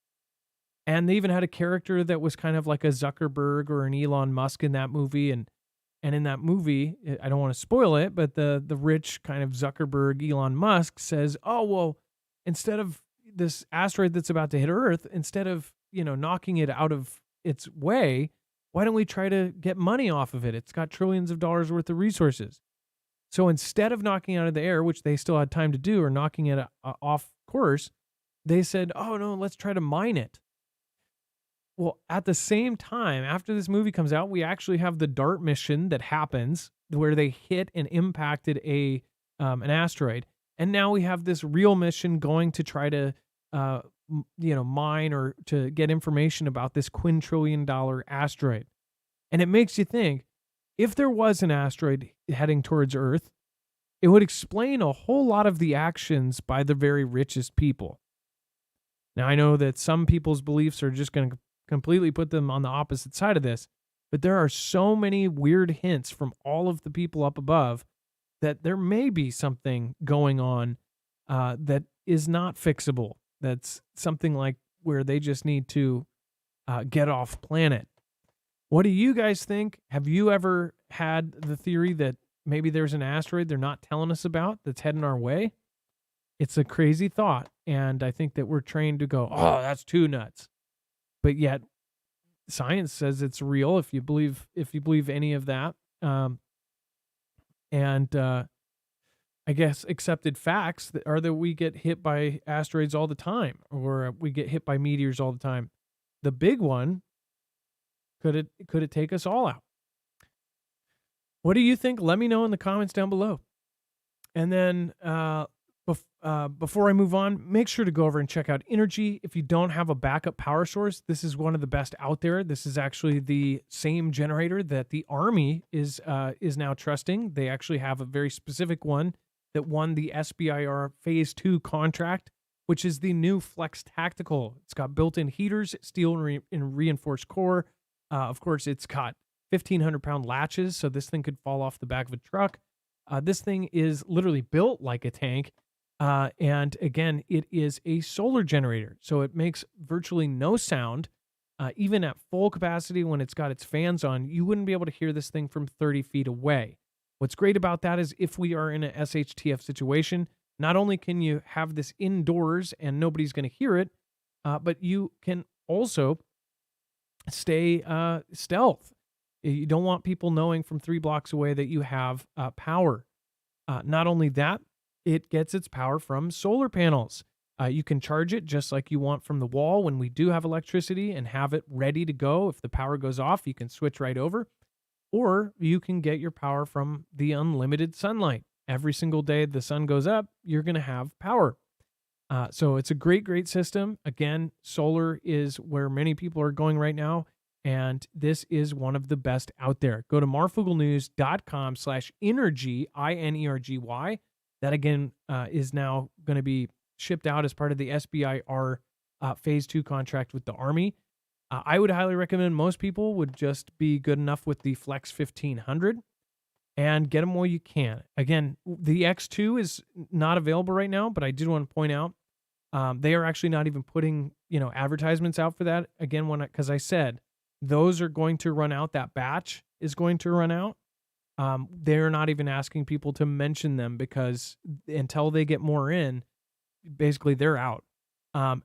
And they even had a character that was kind of like a Zuckerberg or an Elon Musk in that movie, and in that movie, I don't want to spoil it, but the rich kind of Zuckerberg Elon Musk says, oh, well, instead of this asteroid that's about to hit Earth, instead of, knocking it out of its way, why don't we try to get money off of it? It's got trillions of dollars worth of resources. So instead of knocking it out of the air, which they still had time to do, or knocking it off course, they said, oh no, let's try to mine it. Well, at the same time, after this movie comes out, we actually have the DART mission that happens where they hit and impacted an asteroid. And now we have this real mission going to try to, mine or to get information about this quintillion-dollar asteroid. And it makes you think, if there was an asteroid heading towards Earth, it would explain a whole lot of the actions by the very richest people. Now, I know that some people's beliefs are just going to completely put them on the opposite side of this, but there are so many weird hints from all of the people up above that there may be something going on that is not fixable. That's something like where they just need to get off planet. What do you guys think? Have you ever had the theory that maybe there's an asteroid they're not telling us about that's heading our way? It's a crazy thought, and I think that we're trained to go, oh, that's too nuts. But yet, science says it's real if you believe any of that. I guess accepted facts are that we get hit by asteroids all the time, or we get hit by meteors all the time. The big one, could it take us all out? What do you think? Let me know in the comments down below. And then before I move on, make sure to go over and check out Energy. If you don't have a backup power source, this is one of the best out there. This is actually the same generator that the Army is now trusting. They actually have a very specific one that won the SBIR Phase 2 contract, which is the new Flex Tactical. It's got built-in heaters, steel and reinforced core. Of course, it's got 1,500-pound latches, so this thing could fall off the back of a truck. This thing is literally built like a tank. And again, it is a solar generator, so it makes virtually no sound. Even at full capacity, when it's got its fans on, you wouldn't be able to hear this thing from 30 feet away. What's great about that is if we are in a SHTF situation, not only can you have this indoors and nobody's going to hear it, but you can also stay stealth. You don't want people knowing from 3 blocks away that you have power. Not only that, it gets its power from solar panels. You can charge it just like you want from the wall when we do have electricity and have it ready to go. If the power goes off, you can switch right over. Or you can get your power from the unlimited sunlight. Every single day the sun goes up, you're going to have power. So it's a great, great system. Again, solar is where many people are going right now. And this is one of the best out there. Go to marfooglenews.com/energy, INERGY. That, again, is now going to be shipped out as part of the SBIR Phase 2 contract with the Army. I would highly recommend most people would just be good enough with the Flex 1500 and get them while you can. Again, the X2 is not available right now, but I did want to point out they are actually not even putting advertisements out for that. Again, because I said those are going to run out. That batch is going to run out. They're not even asking people to mention them because until they get more in, basically they're out.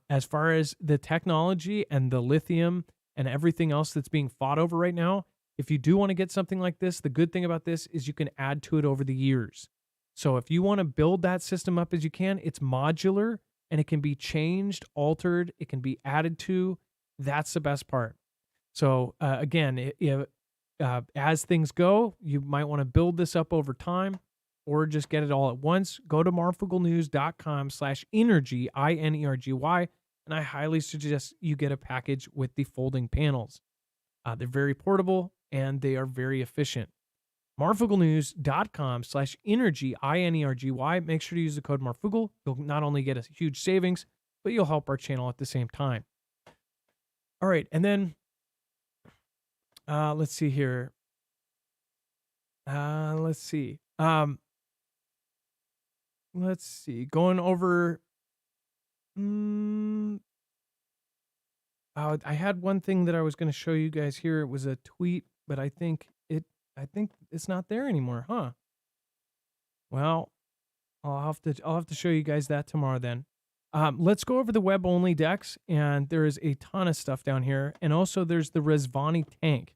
As far as the technology and the lithium and everything else that's being fought over right now, if you do want to get something like this, the good thing about this is you can add to it over the years. So if you want to build that system up as you can, it's modular and it can be changed, altered, it can be added to. That's the best part. So again, as things go, you might want to build this up over time or just get it all at once. Go to marfooglenews.com/energy, INERGY, and I highly suggest you get a package with the folding panels. They're very portable and they are very efficient. marfooglenews.com/energy, INERGY. Make sure to use the code Marfoogle. You'll not only get a huge savings, but you'll help our channel at the same time. All right, and then let's see here. Let's see. Going over. I had one thing that I was going to show you guys here. It was a tweet, but I think it's not there anymore, huh? Well, I'll have to show you guys that tomorrow then. Let's go over the web-only decks, and there is a ton of stuff down here. And also there's the Rezvani tank.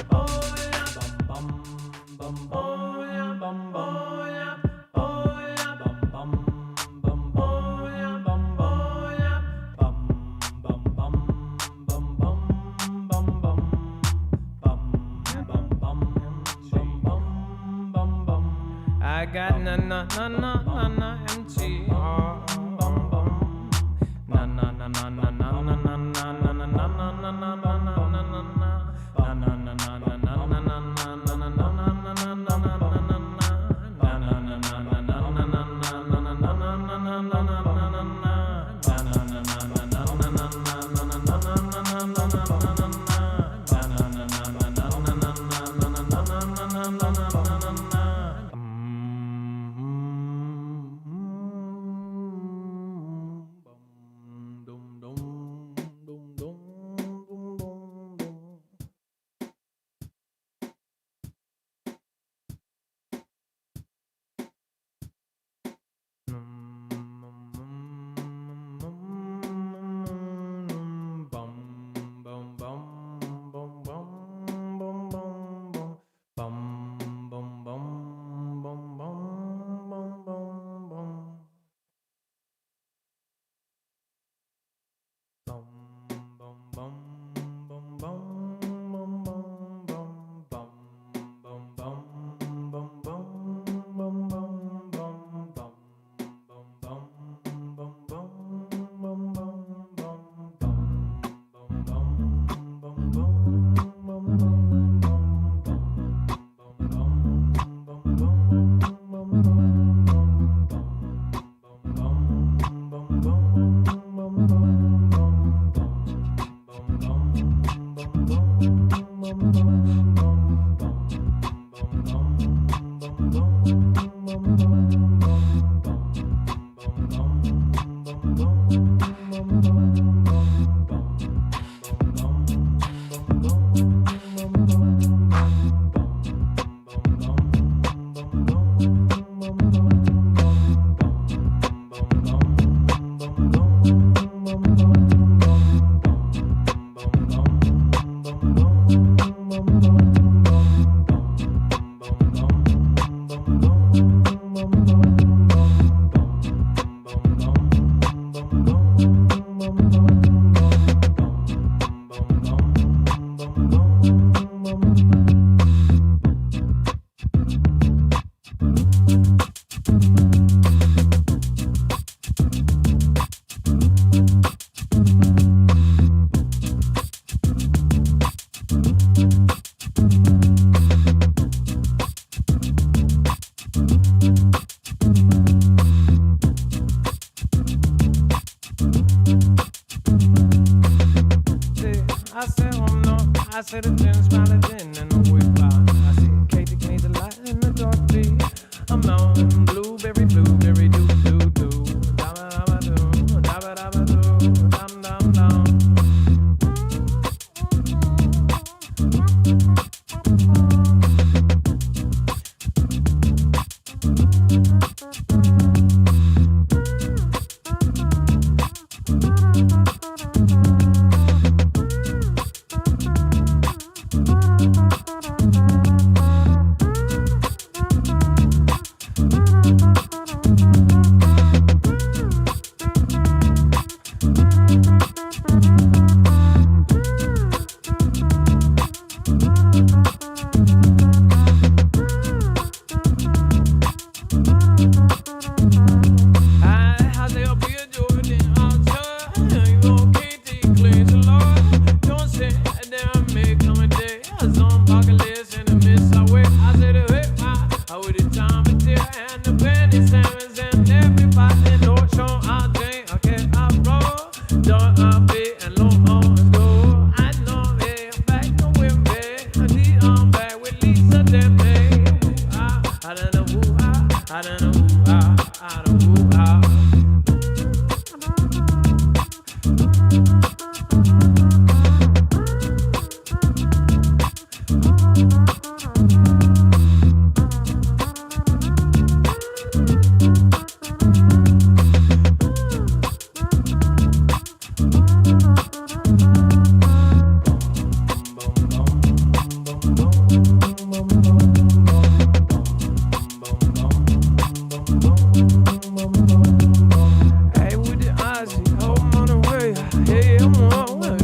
I got na na na na na na MG. Na na na na na na na na na na na na na na I said a gin, smile a gin, and a whip bar. I said Katie cleans the light in the dark tea. I'm on blueberry, blueberry, doo doo doo. Dabba dabba doo, dabba dabba doo, dum dum dum.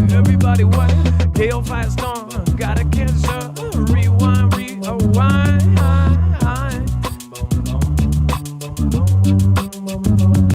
Everybody what? Gale fast storm, got a cancer.